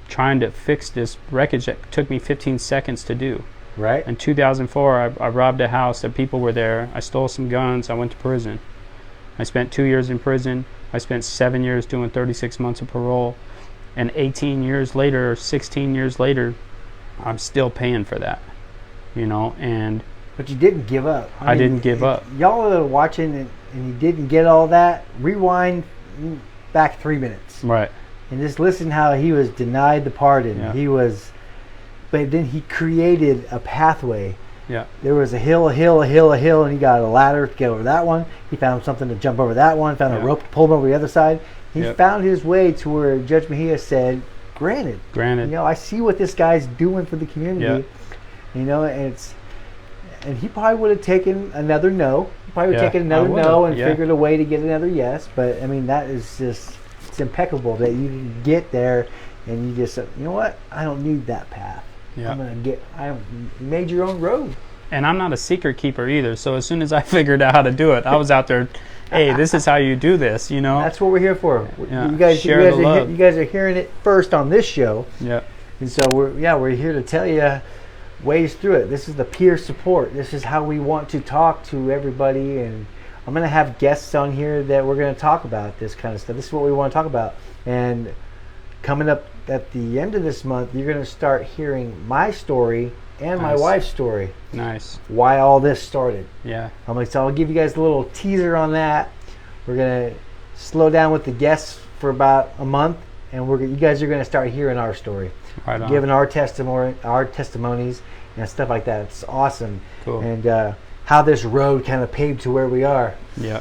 trying to fix this wreckage that took me 15 seconds to do. Right. In 2004, I robbed a house that people were there. I stole some guns. I went to prison. I spent 2 years in prison. I spent 7 years doing 36 months of parole. And 18 years later, or 16 years later, I'm still paying for that. But you didn't give up. I didn't give up. Y'all are watching and you didn't get all that, rewind back 3 minutes. Right. And just listen how he was denied the pardon. Yeah. But then he created a pathway. Yeah. There was a hill, and he got a ladder to get over that one. He found something to jump over that one, found a rope to pull him over the other side. He found his way to where Judge Mejia said, granted. I see what this guy's doing for the community. And he probably would have taken another no. He probably would have taken another no and figured a way to get another yes. But that is just, it's impeccable that you can get there and you just said, you know what? I don't need that path. Yeah. I made your own road. And I'm not a secret keeper either. So as soon as I figured out how to do it, I was out there, hey, this is how you do this, That's what we're here for. Yeah. You guys are hearing it first on this show. Yeah. And so we're here to tell you ways through it. This is the peer support. This is how we want to talk to everybody, and I'm going to have guests on here that we're going to talk about this kind of stuff. This is what we want to talk about. And coming up at the end of this month, you're going to start hearing my story and my wife's story. Nice. Why all this started. Yeah. So I'll give you guys a little teaser on that. We're going to slow down with the guests for about a month, and you guys are going to start hearing our story. Right on. Giving our testimonies and stuff like that. It's awesome. Cool. And how this road kind of paved to where we are. Yeah.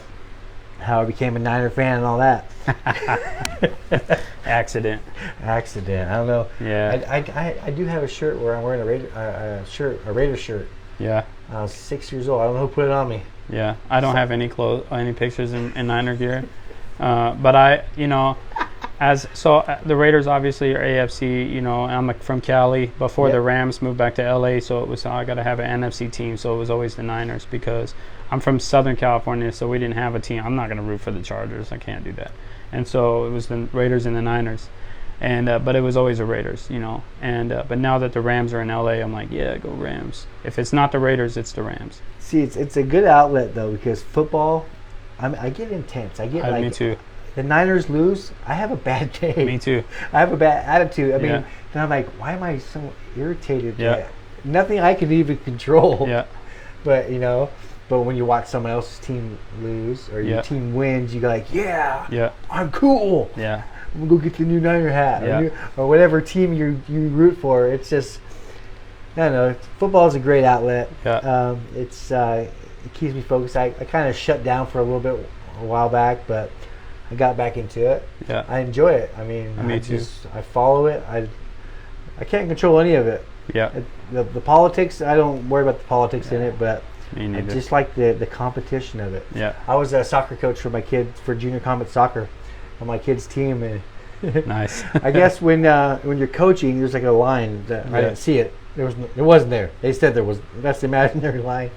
How I became a Niner fan and all that. Accident. I don't know. Yeah. I do have a shirt where I'm wearing a Raider shirt. Yeah. I was 6 years old. I don't know who put it on me. Yeah. I don't have any pictures in Niner gear. But The Raiders obviously are AFC. You know, I'm from Cali. Before the Rams moved back to LA, so it was I got to have an NFC team. So it was always the Niners because I'm from Southern California, so we didn't have a team. I'm not going to root for the Chargers. I can't do that. And so it was the Raiders and the Niners. And but it was always the Raiders, you know. And but now that the Rams are in LA, I'm like, yeah, go Rams. If it's not the Raiders, it's the Rams. See, it's a good outlet though because football, I get intense. I get Me too. The Niners lose, I have a bad day. Me too. I have a bad attitude. I mean, then I'm like, why am I so irritated? Yeah. Nothing I can even control. Yeah. But but when you watch someone else's team lose or your team wins, you go like, yeah, I'm cool. Yeah. I'm gonna go get the new Niner hat or whatever team you root for. It's just, I don't know. Football is a great outlet. Yeah. It keeps me focused. I kind of shut down for a little bit a while back, but I got back into it. Yeah. I enjoy it. I mean, me too. I follow it. I can't control any of it. Yeah. The politics, I don't worry about the politics in it, but me neither. I just like the competition of it. Yeah. I was a soccer coach for my kids for junior combat soccer on my kids' team, and nice. I guess when you're coaching, there's like a line that I didn't see it. It wasn't there. They said there was. That's the imaginary line.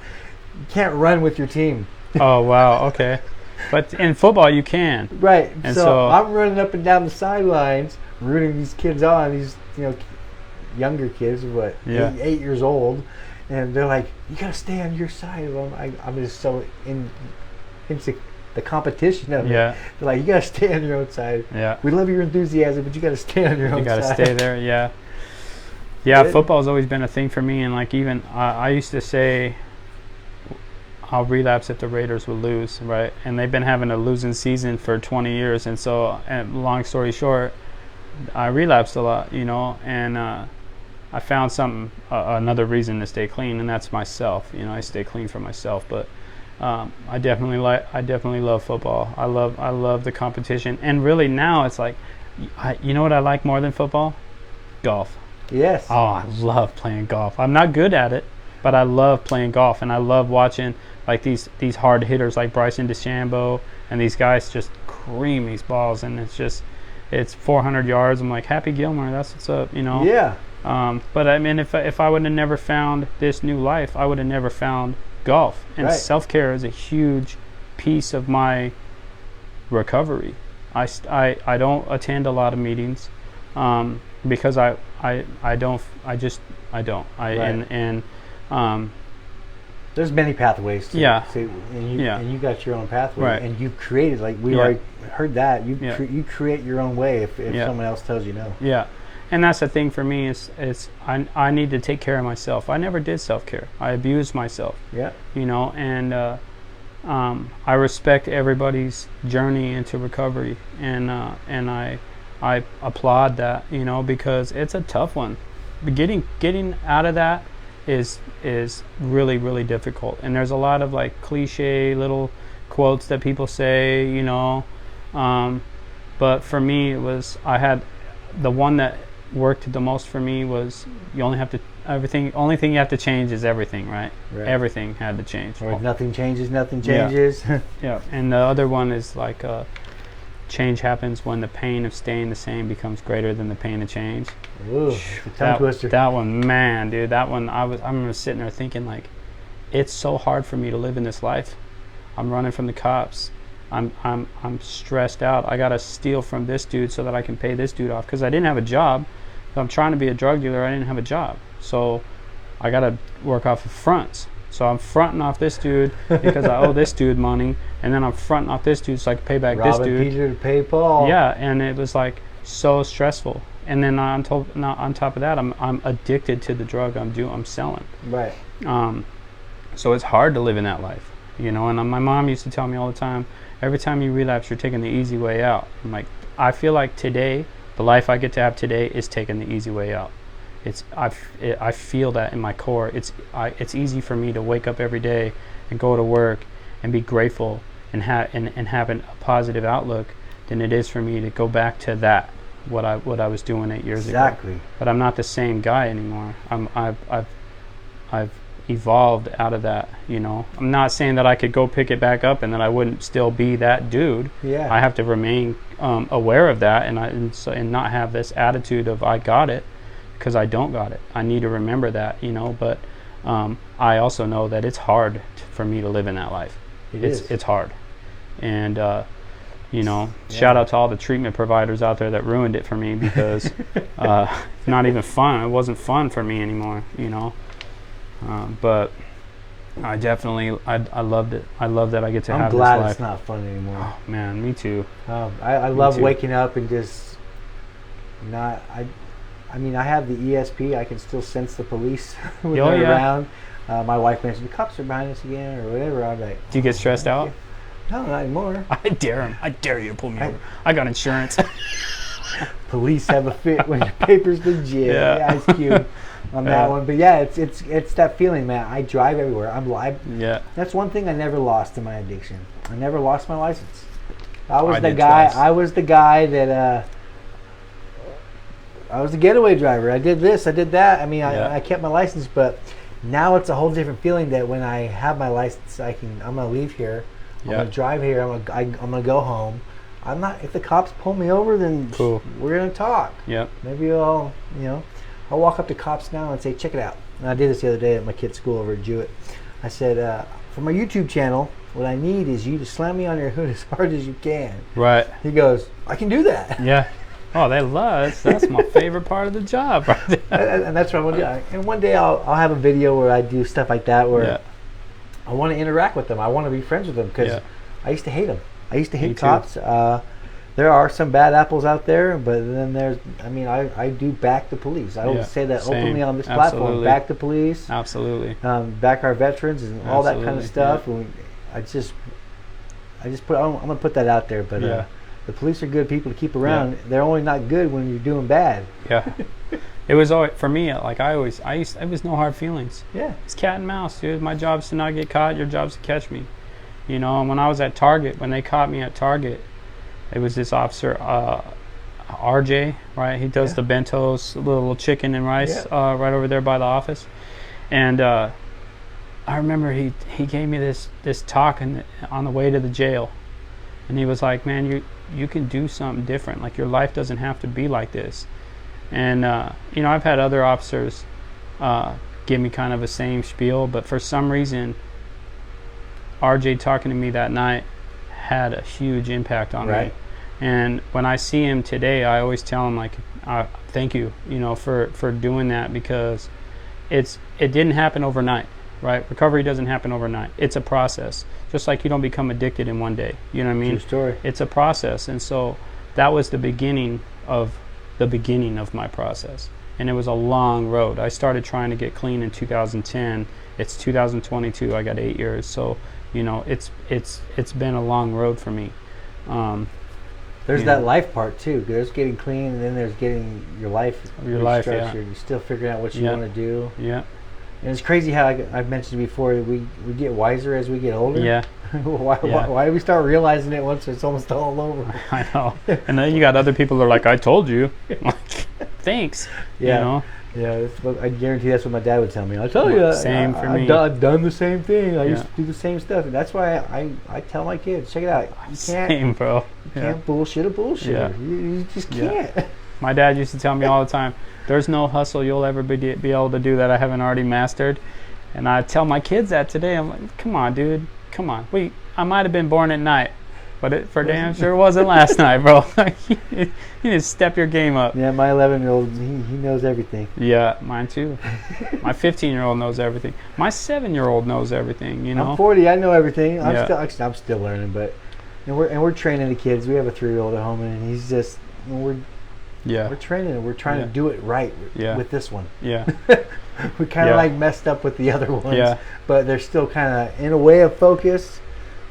You can't run with your team. Oh wow. Okay. But in football, you can. Right. And so I'm running up and down the sidelines, rooting these kids on. These younger kids, 8 years old, and they're like, "You gotta stay on your side." I'm just so into the competition of it. Yeah. They're like, "You gotta stay on your own side." Yeah. We love your enthusiasm, but you gotta stay on your own side. You gotta stay there. Yeah. Yeah. Football's always been a thing for me, and like even I used to say, I'll relapse if the Raiders would lose, right? And they've been having a losing season for 20 years, and so, and long story short, I relapsed a lot, and I found another reason to stay clean, and that's myself. I stay clean for myself, but I definitely love football. I love the competition, and really now it's like, you know what I like more than football? Golf. Yes. Oh, I love playing golf. I'm not good at it, but I love playing golf, and I love watching like these hard hitters like Bryson DeChambeau, and these guys just cream these balls, and it's 400 yards. I'm like, Happy Gilmore, that's what's up, Yeah. But I mean, if I would have never found this new life, I would have never found golf. And self-care is a huge piece of my recovery. I don't attend a lot of meetings because I don't. There's many pathways to and you got your own pathway, and you created, like we already heard that you create your own way if someone else tells you no. Yeah. And that's the thing for me is I need to take care of myself. I never did self-care. I abused myself. Yeah. And I respect everybody's journey into recovery, and I applaud that, because it's a tough one. Getting out of that is really, really difficult. And there's a lot of like cliche little quotes that people say, but for me I had the one that worked the most for me was only thing you have to change is everything, right? Everything had to change. Or if nothing changes, nothing changes. Yeah. And the other one is like change happens when the pain of staying the same becomes greater than the pain of change. Ooh, tongue twister. That one, man, dude, that one I remember sitting there thinking like, it's so hard for me to live in this life. I'm running from the cops. I'm stressed out. I gotta steal from this dude so that I can pay this dude off because I didn't have a job. So I'm trying to be a drug dealer. I didn't have a job, so I gotta work off of fronts. So I'm fronting off this dude because I owe this dude money, and then I'm fronting off this dude so I can pay back this dude. Peter to pay Paul. Yeah, and it was like so stressful. And then on top of that, I'm addicted to the drug I'm selling. Right. So it's hard to live in that life, And my mom used to tell me all the time, every time you relapse, you're taking the easy way out. I'm like, I feel like today, the life I get to have today is taking the easy way out. I feel that in my core. It's easy for me to wake up every day and go to work and be grateful and have a positive outlook than it is for me to go back to that what I was doing 8 years ago. Exactly. But I'm not the same guy anymore. I've evolved out of that. I'm not saying that I could go pick it back up and that I wouldn't still be that dude. Yeah. I have to remain aware of that, and not have this attitude of I got it, because I don't got it. I need to remember that, but I also know that it's hard for me to live in that life. It's hard. And shout out to all the treatment providers out there that ruined it for me, because it's not even fun. It wasn't fun for me anymore, but I definitely I loved it. I love that I get to have this life. I'm glad it's not fun anymore. Oh man, me too. I love waking up and just not. I mean, I have the ESP. I can still sense the police when they're around. My wife mentioned the cops are behind us again, or whatever. I'm like, do you get stressed out? No, not anymore. I dare him. I dare you to pull me over. I got insurance. Police have a fit when your paper's legit. Yeah, Ice Cube on that one. But yeah, it's that feeling, man. I drive everywhere. I'm live. Yeah. That's one thing I never lost in my addiction. I never lost my license. I was the guy that. I was the getaway driver. I did this. I did that. I mean, I kept my license, but now it's a whole different feeling that when I have my license, I'm gonna leave here. I'm gonna drive here. I'm gonna go home. I'm not. If the cops pull me over, then cool. We're gonna talk. Yep. Maybe I'll walk up to cops now and say, check it out. And I did this the other day at my kid's school over at Jewett. I said, for my YouTube channel, what I need is you to slam me on your hood as hard as you can. Right. He goes, I can do that. Yeah. Oh, they love it. That's my favorite part of the job, right there. And that's what I'm gonna do. And one day I'll have a video where I do stuff like that, where I want to interact with them. I want to be friends with them, because I used to hate them. I used to hate cops. There are some bad apples out there, but then I do back the police. I don't say that openly on this platform. Back the police. Absolutely. Back our veterans and all that kind of stuff. And I'm gonna put that out there, but the police are good people to keep around. Yeah. They're only not good when you're doing bad. Yeah. It was always, for me, like it was no hard feelings. Yeah. It's cat and mouse, dude. My job's to not get caught. Your job's to catch me. And when I was at Target, when they caught me at Target, it was this officer, RJ, right? He does the bentos, little chicken and rice, right over there by the office. And I remember he gave me this talk on the way to the jail. And he was like, man, you can do something different. Like, your life doesn't have to be like this. And, I've had other officers give me kind of the same spiel, but for some reason, RJ talking to me that night had a huge impact on me. And when I see him today, I always tell him, like, thank you, for doing that, because it didn't happen overnight. Right? Recovery doesn't happen overnight. It's a process. Just like you don't become addicted in one day. You know what I mean? True story. It's a process. And so that was the beginning of my process. And it was a long road. I started trying to get clean in 2010. It's 2022. I got 8 years. So, it's been a long road for me. There's that life part too. There's getting clean, and then there's getting your life restructured. You're still figuring out what you want to do. Yeah. And it's crazy how I've mentioned before, we get wiser as we get older. Yeah. Why do we start realizing it once it's almost all over? I know. And then you got other people that are like, I told you. Thanks. Yeah. Yeah, I guarantee that's what my dad would tell me. I'll tell you. Same for me. I've done the same thing. I used to do the same stuff. And that's why I tell my kids, check it out. Same, bro. You can't bullshit a bullshitter. Yeah. You just can't. Yeah. My dad used to tell me all the time, there's no hustle you'll ever be able to do that I haven't already mastered. And I tell my kids that today. I'm like, come on, dude. Come on. I might have been born at night, but it for damn sure wasn't last night, bro. You need to step your game up. Yeah, my 11-year-old, he knows everything. Yeah, mine too. My 15-year-old knows everything. My 7-year-old knows everything, I'm 40. I know everything. I'm still learning, but we're training the kids. We have a 3-year-old at home, and he's just we're training him. We're trying to do it right with this one. Yeah. We kind of messed up with the other ones. Yeah. But they're still kind of in a way of focus.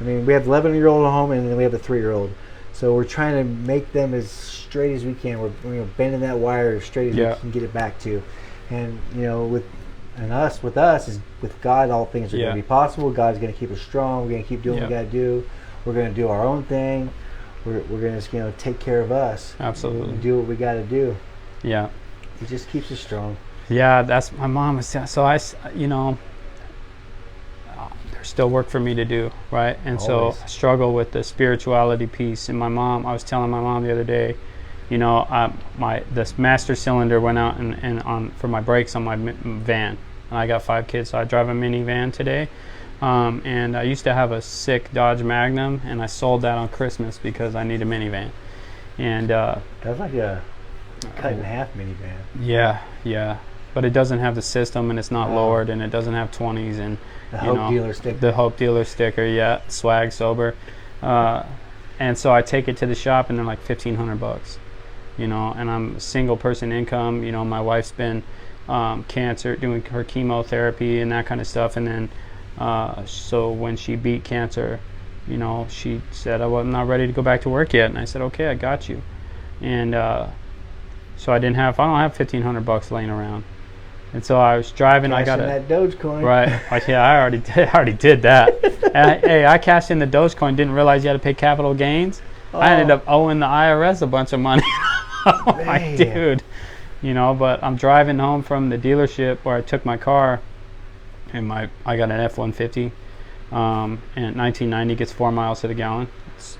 I mean, we have the 11-year-old at home, and then we have the 3-year-old. So we're trying to make them as straight as we can. We're bending that wire as straight as we can get it back to. And with us is with God, all things are going to be possible. God's going to keep us strong. We're going to keep doing what we got to do. We're going to do our own thing. We're going to take care of us. Absolutely. And do what we got to do. Yeah. It just keeps us strong. Yeah, that's my mom was. So there's still work for me to do, right? And Always. so I struggle with the spirituality piece. And I was telling my mom the other day, you know, this master cylinder went out and on for my brakes on my van. And I got 5 kids, so I drive a minivan today. And I used to have a sick Dodge Magnum, and I sold that on Christmas because I need a minivan. And that's like a cut in half minivan. Yeah. But it doesn't have the system, and it's not lowered, and it doesn't have 20s, and the Hope dealer sticker. The Hope dealer sticker, yeah, swag sober. And so I take it to the shop, and they're like $1,500, you know. And I'm a single person income. You know, my wife's been cancer, doing her chemotherapy and that kind of stuff, and then so when she beat cancer, you know, she said, "Oh, well, I'm not ready to go back to work yet," and I said, "Okay, I got you." And so I don't have $1,500 laying around. And so I was driving. Cash I got that Dogecoin. Right. Yeah, I already did that. Hey, I cashed in the Dogecoin. Didn't realize you had to pay capital gains. I ended up owing the IRS a bunch of money. Oh my dude. You know, but I'm driving home from the dealership where I took my car, and I got an F-150, and 1990 gets 4 miles to the gallon.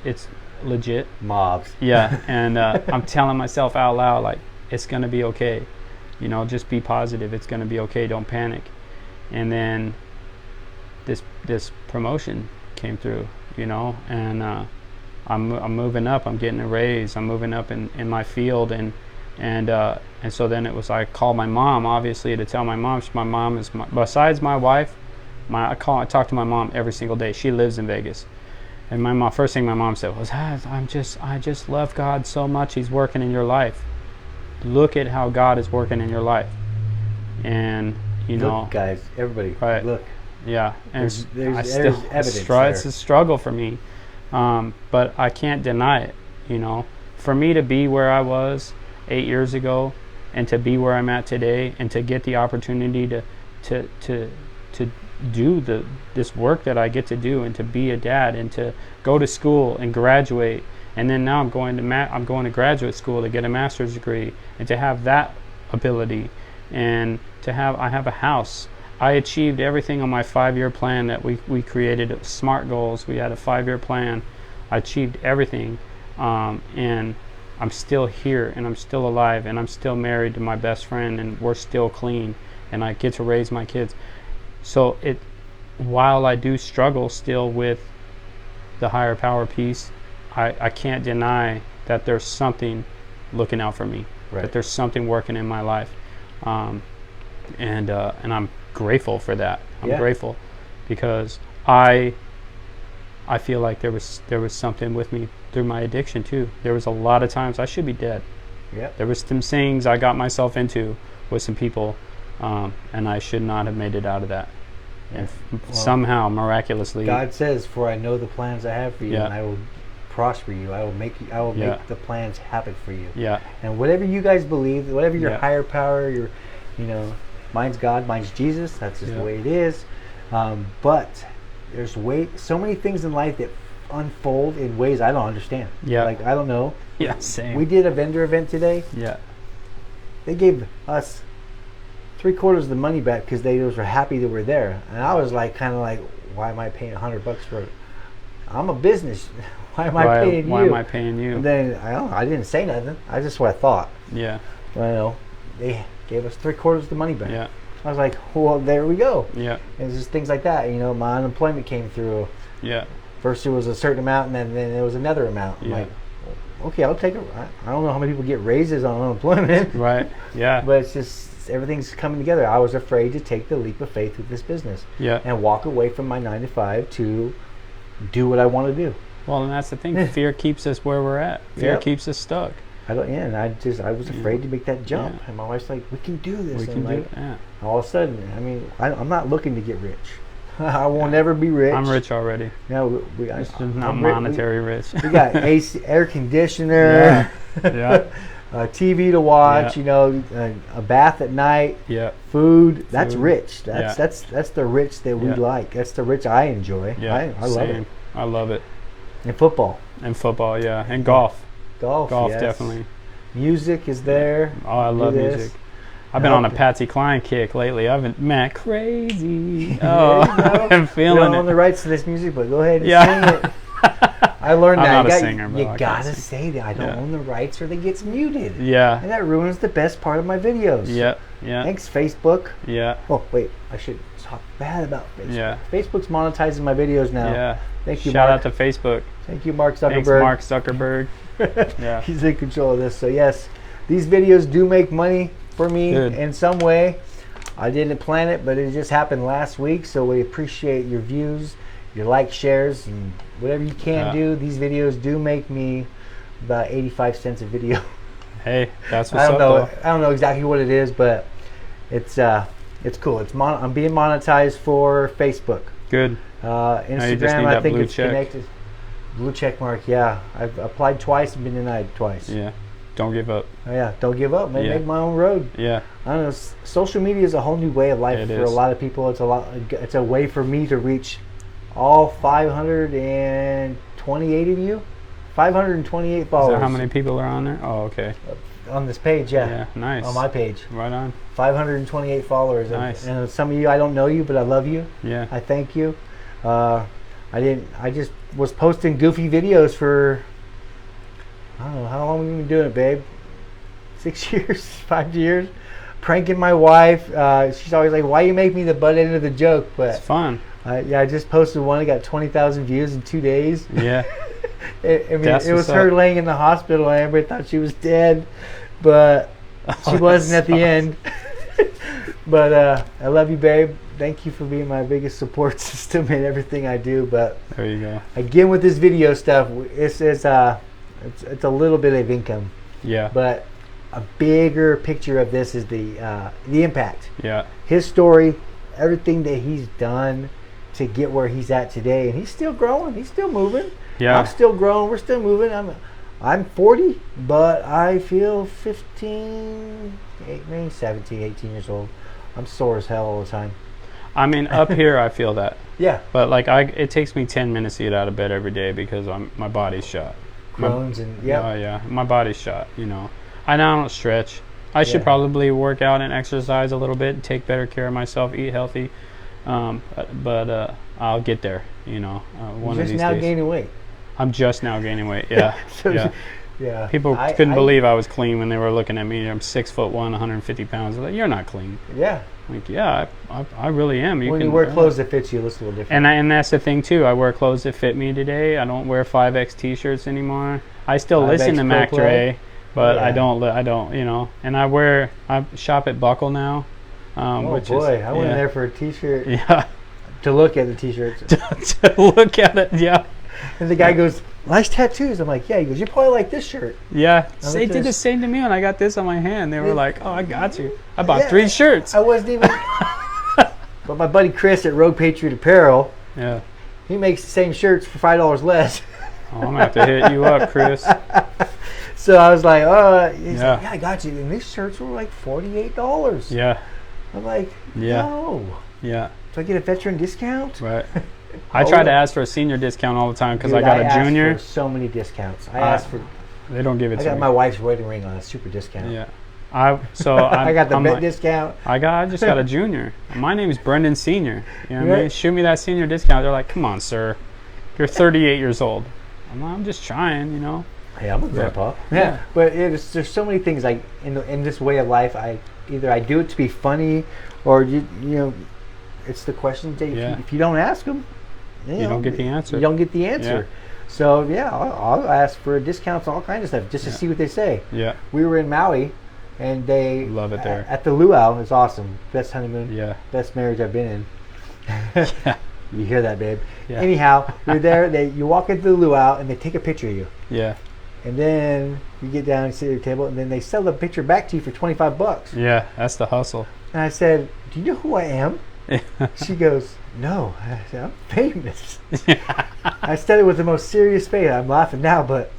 It's legit. Mobs. Yeah, and I'm telling myself out loud, like, it's gonna be okay. You know, just be positive. It's going to be okay. Don't panic. And then this promotion came through, you know, and I'm moving up. I'm getting a raise. I'm moving up in my field, and so then it was, I called my mom, obviously, to tell my mom. My mom is besides my wife. I talk to my mom every single day. She lives in Vegas, and my mom. First thing my mom said was, I just love God so much. He's working in your life. Look at how God is working in your life. And you know, look, guys, everybody, right, look. Yeah, and there's evidence it's a struggle for me, but I can't deny it. You know, for me to be where I was 8 years ago, and to be where I'm at today, and to get the opportunity to do this work that I get to do, and to be a dad, and to go to school and graduate. And then now I'm going to graduate school to get a master's degree, and to have that ability, and I have a house. I achieved everything on my 5-year plan that we created. SMART goals. We had a 5-year plan. I achieved everything, and I'm still here, and I'm still alive, and I'm still married to my best friend, and we're still clean, and I get to raise my kids. So while I do struggle still with the higher power piece, I can't deny that there's something looking out for me, right, that there's something working in my life, and I'm grateful for that. I'm grateful because I feel like there was something with me through my addiction too. There was a lot of times I should be dead. Yeah. There was some things I got myself into with some people, and I should not have made it out of that. And somehow, miraculously, God says, "For I know the plans I have for you, Yeah. and I will prosper you. I will make the plans happen for you." Yeah. And whatever you guys believe, whatever your Yeah. higher power, mine's God, mine's Jesus. That's just the way it is. But there's so many things in life that unfold in ways I don't understand. Yeah. Like, I don't know. Yeah. Same. We did a vendor event today. Yeah. They gave us 3/4 of the money back because they were happy that we're there. And I was like, kind of like, why am I paying $100 for it? I'm a business. Why am I paying you? Why am I paying you? And then I didn't say nothing. I just what I thought. Yeah. They gave us 3/4 of the money back. Yeah. I was like, well, there we go. Yeah. And it's just things like that. My unemployment came through. Yeah. First it was a certain amount, and then there was another amount. I'm like, okay, I'll take it. I don't know how many people get raises on unemployment. Right. Yeah. But it's just everything's coming together. I was afraid to take the leap of faith with this business. Yeah. And walk away from my 9 to 5 to do what I want to do. Well, and that's the thing. Fear keeps us where we're at. Fear keeps us stuck. And I was afraid to make that jump. And my wife's like, "We can do this." We can do it. Yeah. All of a sudden, I'm not looking to get rich. I will never be rich. I'm rich already. No, I'm not monetary rich. We got AC, air conditioner, TV to watch. A bath at night. Yeah. Food. That's rich. That's the rich that we like. That's the rich I enjoy. Yeah. I love it. I love it. And football. And football, yeah. And golf. Golf, Golf, yes. definitely. Music is there. Oh, I love music. I've been on a Patsy Cline kick lately. I've been, man, crazy. Oh, I'm feeling you don't own the rights to this music, but go ahead and sing it. I learned that. I'm not a singer, but you gotta say that I don't own the rights or they gets muted. Yeah. And that ruins the best part of my videos. Yeah. Yeah. Thanks, Facebook. Yeah. Oh, wait. I should talk bad about Facebook. Yeah. Facebook's monetizing my videos now. Yeah. Thank you, Shout Mark. out to Facebook. Thank you, Mark Zuckerberg. Thanks, Mark Zuckerberg. Yeah. He's in control of this. So, yes, these videos do make money for me in some way. I didn't plan it, but it just happened last week. So we appreciate your views, your likes, shares, and whatever you can do. These videos do make me about 85 cents a video. Hey, that's what's up, though. I don't know exactly what it is, but it's cool. I'm being monetized for Facebook. Good. Instagram, I think it's connected. Blue check mark, yeah. I've applied twice and been denied twice. Yeah. Don't give up. Oh, yeah, don't give up. Make my own road. Yeah. I don't know. Social media is a whole new way of life for a lot of people. It's a way for me to reach all 528 of you. 528 followers. Is that how many people are on there? Oh, okay. On this page, yeah. Yeah, nice. On my page. Right on. 528 followers. Nice. And some of you, I don't know you, but I love you. Yeah. I thank you. I just was posting goofy videos for, I don't know, how long have we been doing it, babe? 6 years? 5 years? Pranking my wife. She's always like, why you make me the butt end of the joke? But it's fun. Yeah, I just posted one. It got 20,000 views in 2 days. Yeah. It was her laying in the hospital, and everybody thought she was dead, but she wasn't at the end. But I love you, babe. Thank you for being my biggest support system in everything I do. But there you go. Again, with this video stuff, it's a little bit of income. Yeah. But a bigger picture of this is the impact. Yeah. His story, everything that he's done to get where he's at today, and he's still growing. He's still moving. Yeah. I'm still growing. We're still moving. I'm 40, but I feel 15, 17, 18 years old. I'm sore as hell all the time. I mean, up here I feel that. Yeah. But like it takes me 10 minutes to get out of bed every day because my body's shot. Crohn's and yeah, my body's shot. You know, I don't stretch. I should probably work out and exercise a little bit, take better care of myself, eat healthy. But I'll get there. You know, one of these days. Just now gaining weight. I'm just now gaining weight. Yeah. Yeah. People couldn't believe I was clean when they were looking at me. I'm 6'1", 150 pounds. They're like, you're not clean. Yeah. I'm like, yeah, I really am. When you wear clothes that fit you, it looks a little different. And that's the thing too. I wear clothes that fit me today. I don't wear 5X T-shirts anymore. I still listen to Mac Dre, but I don't. You know. And I shop at Buckle now. I went in there for a T-shirt. Yeah. To look at the T-shirts. to look at it. Yeah. And the guy goes, nice tattoos. I'm like, yeah. He goes, you probably like this shirt. Yeah. They did the same to me when I got this on my hand. They were like, oh, I got you. I bought 3 shirts. I wasn't even. But my buddy Chris at Rogue Patriot Apparel, yeah, he makes the same shirts for $5 less. Oh, I'm going to have to hit you up, Chris. So I was like, he's like, yeah, I got you. And these shirts were like $48. Yeah. I'm like, no. Yeah. Do I get a veteran discount? Right. I try to ask for a senior discount all the time because I got a junior. I asked for so many discounts. I asked for. They don't give it to me. I got my wife's wedding ring on a super discount. Yeah. I got the vet discount. I just got a junior. My name is Brendon Senior. You know what I mean? Shoot me that senior discount. They're like, come on, sir. You're 38 years old. I'm just trying, you know. Hey, I'm a grandpa. Yeah. But there's so many things like in this way of life. I do it to be funny, or you know, it's the questions that if you don't ask them, you don't get the answer. You don't get the answer. Yeah. So I'll ask for discounts, all kinds of stuff, just to see what they say. Yeah. We were in Maui, and they love it there at the luau. It's awesome. Best honeymoon. Yeah. Best marriage I've been in. Yeah. You hear that, babe? Yeah. Anyhow, you're there. You walk into the luau, and they take a picture of you. Yeah. And then you get down and sit at your table, and then they sell the picture back to you for $25. Yeah, that's the hustle. And I said, "Do you know who I am?" She goes, "No." I said, "I'm famous." I said it with the most serious face. I'm laughing now, but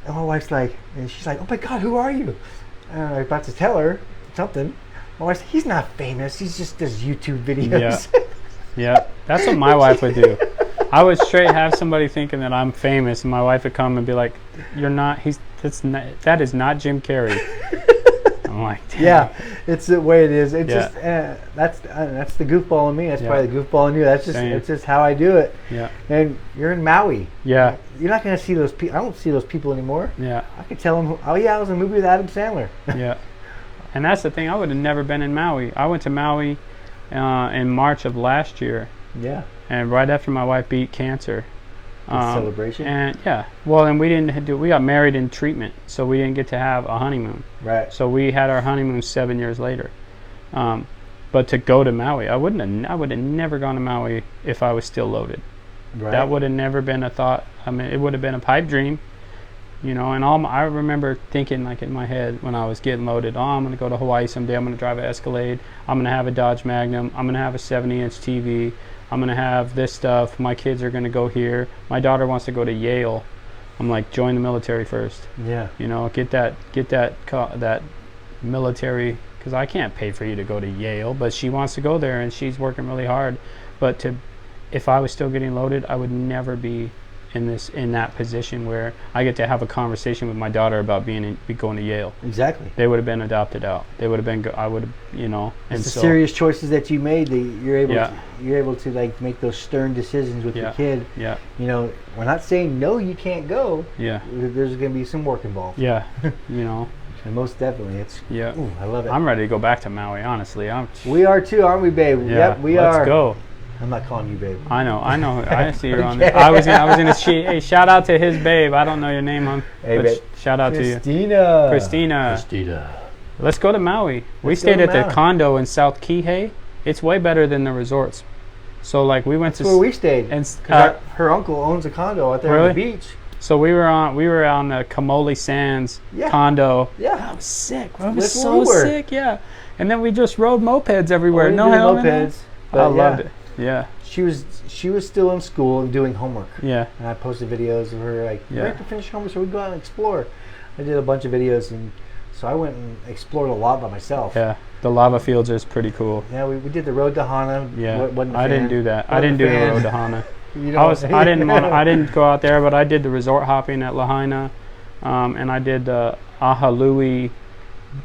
my wife's like, and she's like, "Oh my God, who are you?" And I'm about to tell her something. My wife said, "He's not famous. He just does YouTube videos." Yeah. Yeah, that's what my wife would do. I would straight have somebody thinking that I'm famous, and my wife would come and be like, "You're not. That is not Jim Carrey." I'm I'm like, dang. Yeah, it's the way it is. It's Yeah. just that's the goofball in me. That's Yeah. probably the goofball in you. That's just Same. it's just how I do it. Yeah. And you're in Maui. Yeah. You're not gonna see those people. I don't see those people anymore. Yeah. I could tell them, oh yeah, I was in a movie with Adam Sandler. Yeah. And that's the thing. I would have never been in Maui. I went to Maui in March of last year, Yeah. and right after my wife beat cancer. Celebration. And yeah, well, and we got married in treatment, so we didn't get to have a honeymoon. Right. So we had our honeymoon 7 years later. But to go to Maui, I would have never gone to Maui if I was still loaded. Right. That would have never been a thought. I mean, it would have been a pipe dream, you know. And I remember thinking, like, in my head when I was getting loaded, oh, I'm gonna go to Hawaii someday. I'm gonna drive an Escalade. I'm gonna have a Dodge Magnum. I'm gonna have a 70-inch TV. I'm going to have this stuff. My kids are going to go here. My daughter wants to go to Yale. I'm like, join the military first. Yeah. You know, get that military, because I can't pay for you to go to Yale, but she wants to go there and she's working really hard. But if I was still getting loaded, I would never be in that position where I get to have a conversation with my daughter about going to Yale. Exactly. They would have been adopted out. They would have been. I would have, you know. It's and the so, serious choices that you made that Yeah. you're able to like make those stern decisions with your Yeah. kid. Yeah. You know, we're not saying no, you can't go. Yeah. There's going to be some work involved. Yeah. You know. And most definitely, it's. Yeah. Ooh, I love it. I'm ready to go back to Maui. Honestly, We are too, aren't we, babe? Yeah, Yep, we are. Let's go. I'm not calling you babe. I know. I see you're on there. I was gonna. Hey, shout out to his babe. I don't know your name, Hey, but babe. shout out to you, Christina. Christina. Let's go to Maui. We Let's stayed go to at the Maui. condo in South Kihei. It's way better than the resorts. So like we went That's where we stayed. and 'Cause her uncle owns a condo out there on the Really? beach. so we were on the Kamoli Sands Yeah. condo. Yeah. That was sick. Bro. It That's was where we so were. sick. Yeah. And then we just rode mopeds everywhere. We No did helmet. mopeds. I but loved yeah. it. Yeah. She was still in school and doing homework. Yeah. And I posted videos of her like, Yeah. we have to finish homework so we go out and explore. I did a bunch of videos, and so I went and explored a lot by myself. Yeah. The lava fields is pretty cool. Yeah, we did the road to Hana. Yeah. Wasn't a I didn't fan. do that. I Wasn't didn't a do the fan. road to Hana. You I didn't go out there, but I did the resort hopping at Lahaina, and I did the Ahalui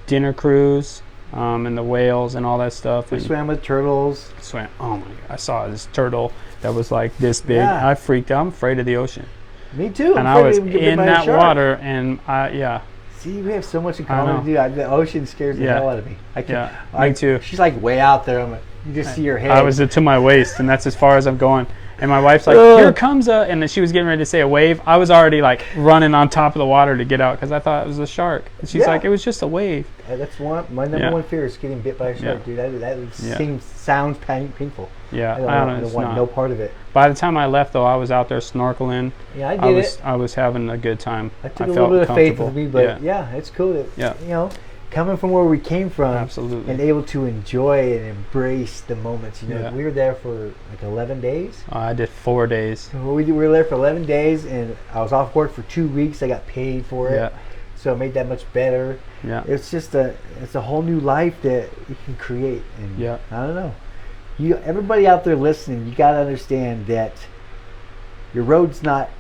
dinner cruise, and the whales and all that stuff. We And swam with turtles. swam. Oh my God! I saw this turtle that was like this big. Yeah. I freaked out. I'm afraid of the ocean, Me too. and I'm I afraid was to get bit in by a that shark. water, and yeah. See, we have so much in I common. know. Dude, the ocean scares the Yeah. hell out of me. I can't. Yeah, me too. She's like way out there. I'm like, you just see her head. I was to my waist, and that's as far as I'm going. And my wife's like, Ugh. "Here comes a," and then she was getting ready to say a wave. I was already like running on top of the water to get out because I thought it was a shark. And she's Yeah. like, "It was just a wave." That's my number Yeah. one fear is getting bit by a shark, dude. That Yeah. sounds painful. Yeah, I don't it's want not. no part of it. By the time I left, though, I was out there snorkeling. Yeah, I did it. I was having a good time. I took a felt little bit of faith comfortable. with me, but yeah, it's cool that Yeah. you know, coming from where we came from, Absolutely. and able to enjoy and embrace the moments. You know, Yeah. we were there for like 11 days. I did 4 days. So we were there for 11 days, and I was off work for 2 weeks. I got paid for it, Yeah, so it made that much better. yeah, It's just it's a whole new life that you can create. And Yeah. I don't know. Everybody out there listening, you got to understand that your road's not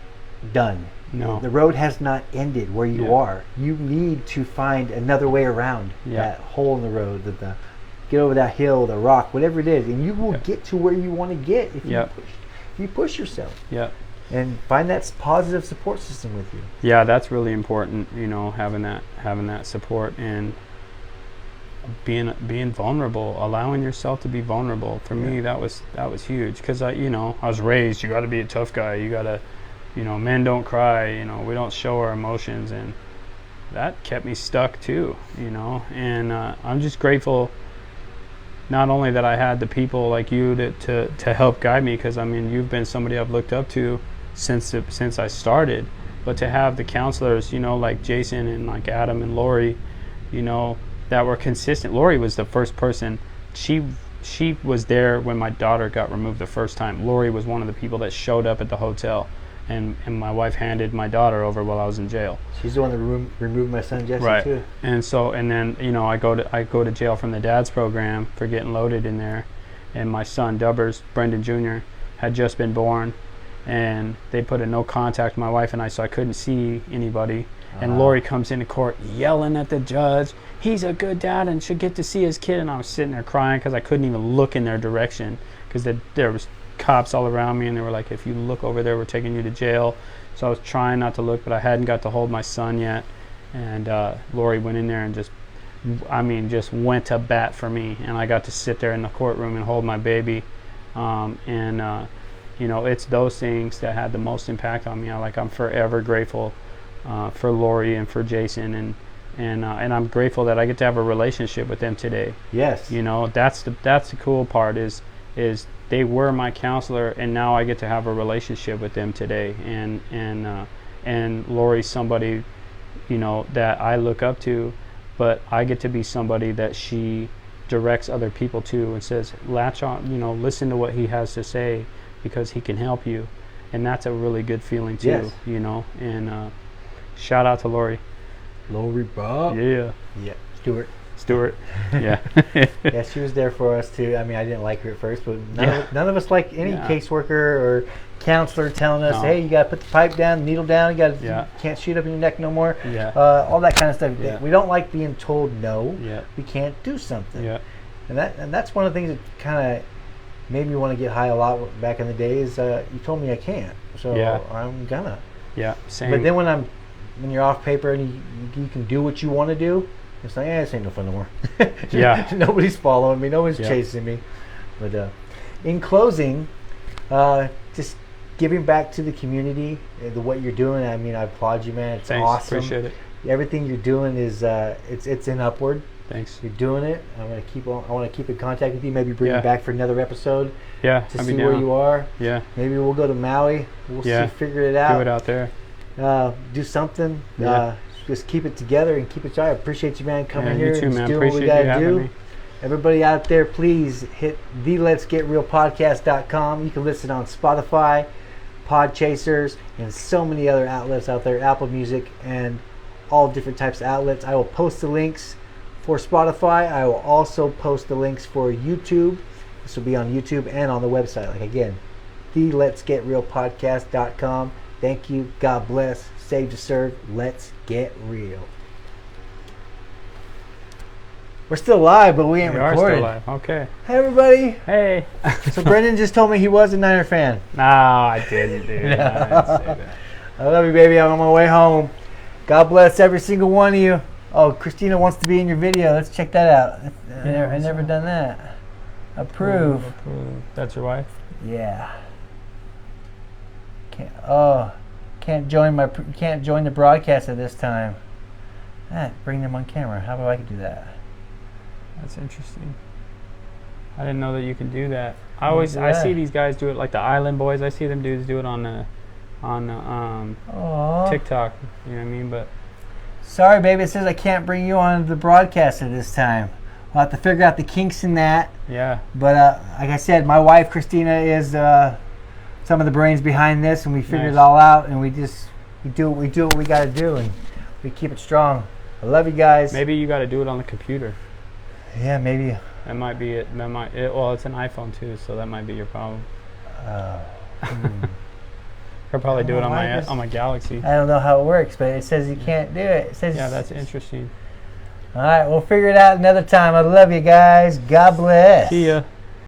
done. no, The road has not ended where you Yeah. are. You need to find another way around Yeah. that hole in the road, get over that hill, the rock, whatever it is, and you will Yeah. get to where you want to get if Yeah. you push yourself yeah, and find that positive support system with you. yeah. That's really important. You know, having that support and being vulnerable, allowing yourself to be vulnerable. For me, that was huge because I was raised. You got to be a tough guy. You got to, men don't cry. We don't show our emotions, and that kept me stuck too. And I'm just grateful. Not only that I had the people like you to help guide me, because you've been somebody I've looked up to since I started, but to have the counselors, like Jason and like Adam and Lori, that were consistent. Lori was the first person. She was there when my daughter got removed the first time. Lori was one of the people that showed up at the hotel, and my wife handed my daughter over while I was in jail. She's the one that removed my son Jesse Right. too. And then I go to jail from the dad's program for getting loaded in there, and my son Dubbers, Brendon Jr., had just been born, and they put a no contact with my wife and I, so I couldn't see anybody. And Lori comes into court yelling at the judge, he's a good dad and should get to see his kid. And I was sitting there crying because I couldn't even look in their direction because there was cops all around me, and they were like, if you look over there, we're taking you to jail. So I was trying not to look, but I hadn't got to hold my son yet. And Lori went in there and just went to bat for me. And I got to sit there in the courtroom and hold my baby. It's those things that had the most impact on me. I'm forever grateful for Lori and for Jason, and I'm grateful that I get to have a relationship with them today. Yes. That's the cool part is they were my counselor, and now I get to have a relationship with them today. And Lori's somebody, that I look up to, but I get to be somebody that she directs other people to and says, latch on, listen to what he has to say because he can help you. And that's a really good feeling too, yes. And shout out to Lori. Lori Bob. Yeah. Yeah. Stewart. Yeah. Yeah, she was there for us too. I mean, I didn't like her at first, but none of us like any caseworker or counselor telling us, hey, you got to put the pipe down, needle down, you can't shoot up in your neck no more. Yeah. All that kind of stuff. Yeah. We don't like being told no. Yeah. We can't do something. Yeah. And that's one of the things that kind of made me want to get high a lot back in the day is you told me I can't, so I'm gonna. Yeah. Same. But then when you're off paper and you can do what you want to do, it's like, this ain't no fun no more. Yeah. Nobody's following me. Nobody's chasing me. But in closing, just giving back to the community, what you're doing. I mean, I applaud you, man. It's awesome. Appreciate it. Everything you're doing is it's an upward. Thanks. You're doing it. I want to keep in contact with you. Maybe bring you back for another episode. Yeah. To see where you are. Yeah. Maybe we'll go to Maui. We'll figure it out. Do it out there. Do something. Yeah. Just keep it together and keep it dry. I appreciate you, man, coming here you too, and man. doing what we Appreciate gotta you having do. me. Everybody out there, please hit the letsgetrealpodcast.com. You can listen on Spotify, Podchasers, and so many other outlets out there, Apple Music, and all different types of outlets. I will post the links for Spotify. I will also post the links for YouTube. This will be on YouTube and on the website. Like, again, the letsgetrealpodcast.com. Thank you. God bless. Save to serve. Let's get real. We're still live, but we ain't recorded. We are still live. Okay. Hey, everybody. Hey. So Brendon just told me he was a Niner fan. No, I didn't, dude. No. I didn't say that. I love you, baby. I'm on my way home. God bless every single one of you. Oh, Christina wants to be in your video. Let's check that out. I never done that. Approve. That's your wife? Yeah. Can't join the broadcast at this time. Bring them on camera. How do I do that? That's interesting. I didn't know that you can do that. I see these guys do it, like the Island Boys. I see them dudes do it on TikTok. You know what I mean? But sorry, baby. It says I can't bring you on the broadcast at this time. I'll have to figure out the kinks in that. Yeah. But like I said, my wife Christina is some of the brains behind this, and we figured it all out, and we do what we got to do, and we keep it strong. I love you guys. Maybe you got to do it on the computer. Yeah, maybe. That might be it. Well, it's an iPhone too, so that might be your problem. Could probably do it on my Galaxy. I don't know how it works, but it says you can't do it. It says that's interesting. All right, we'll figure it out another time. I love you guys. God bless. See ya.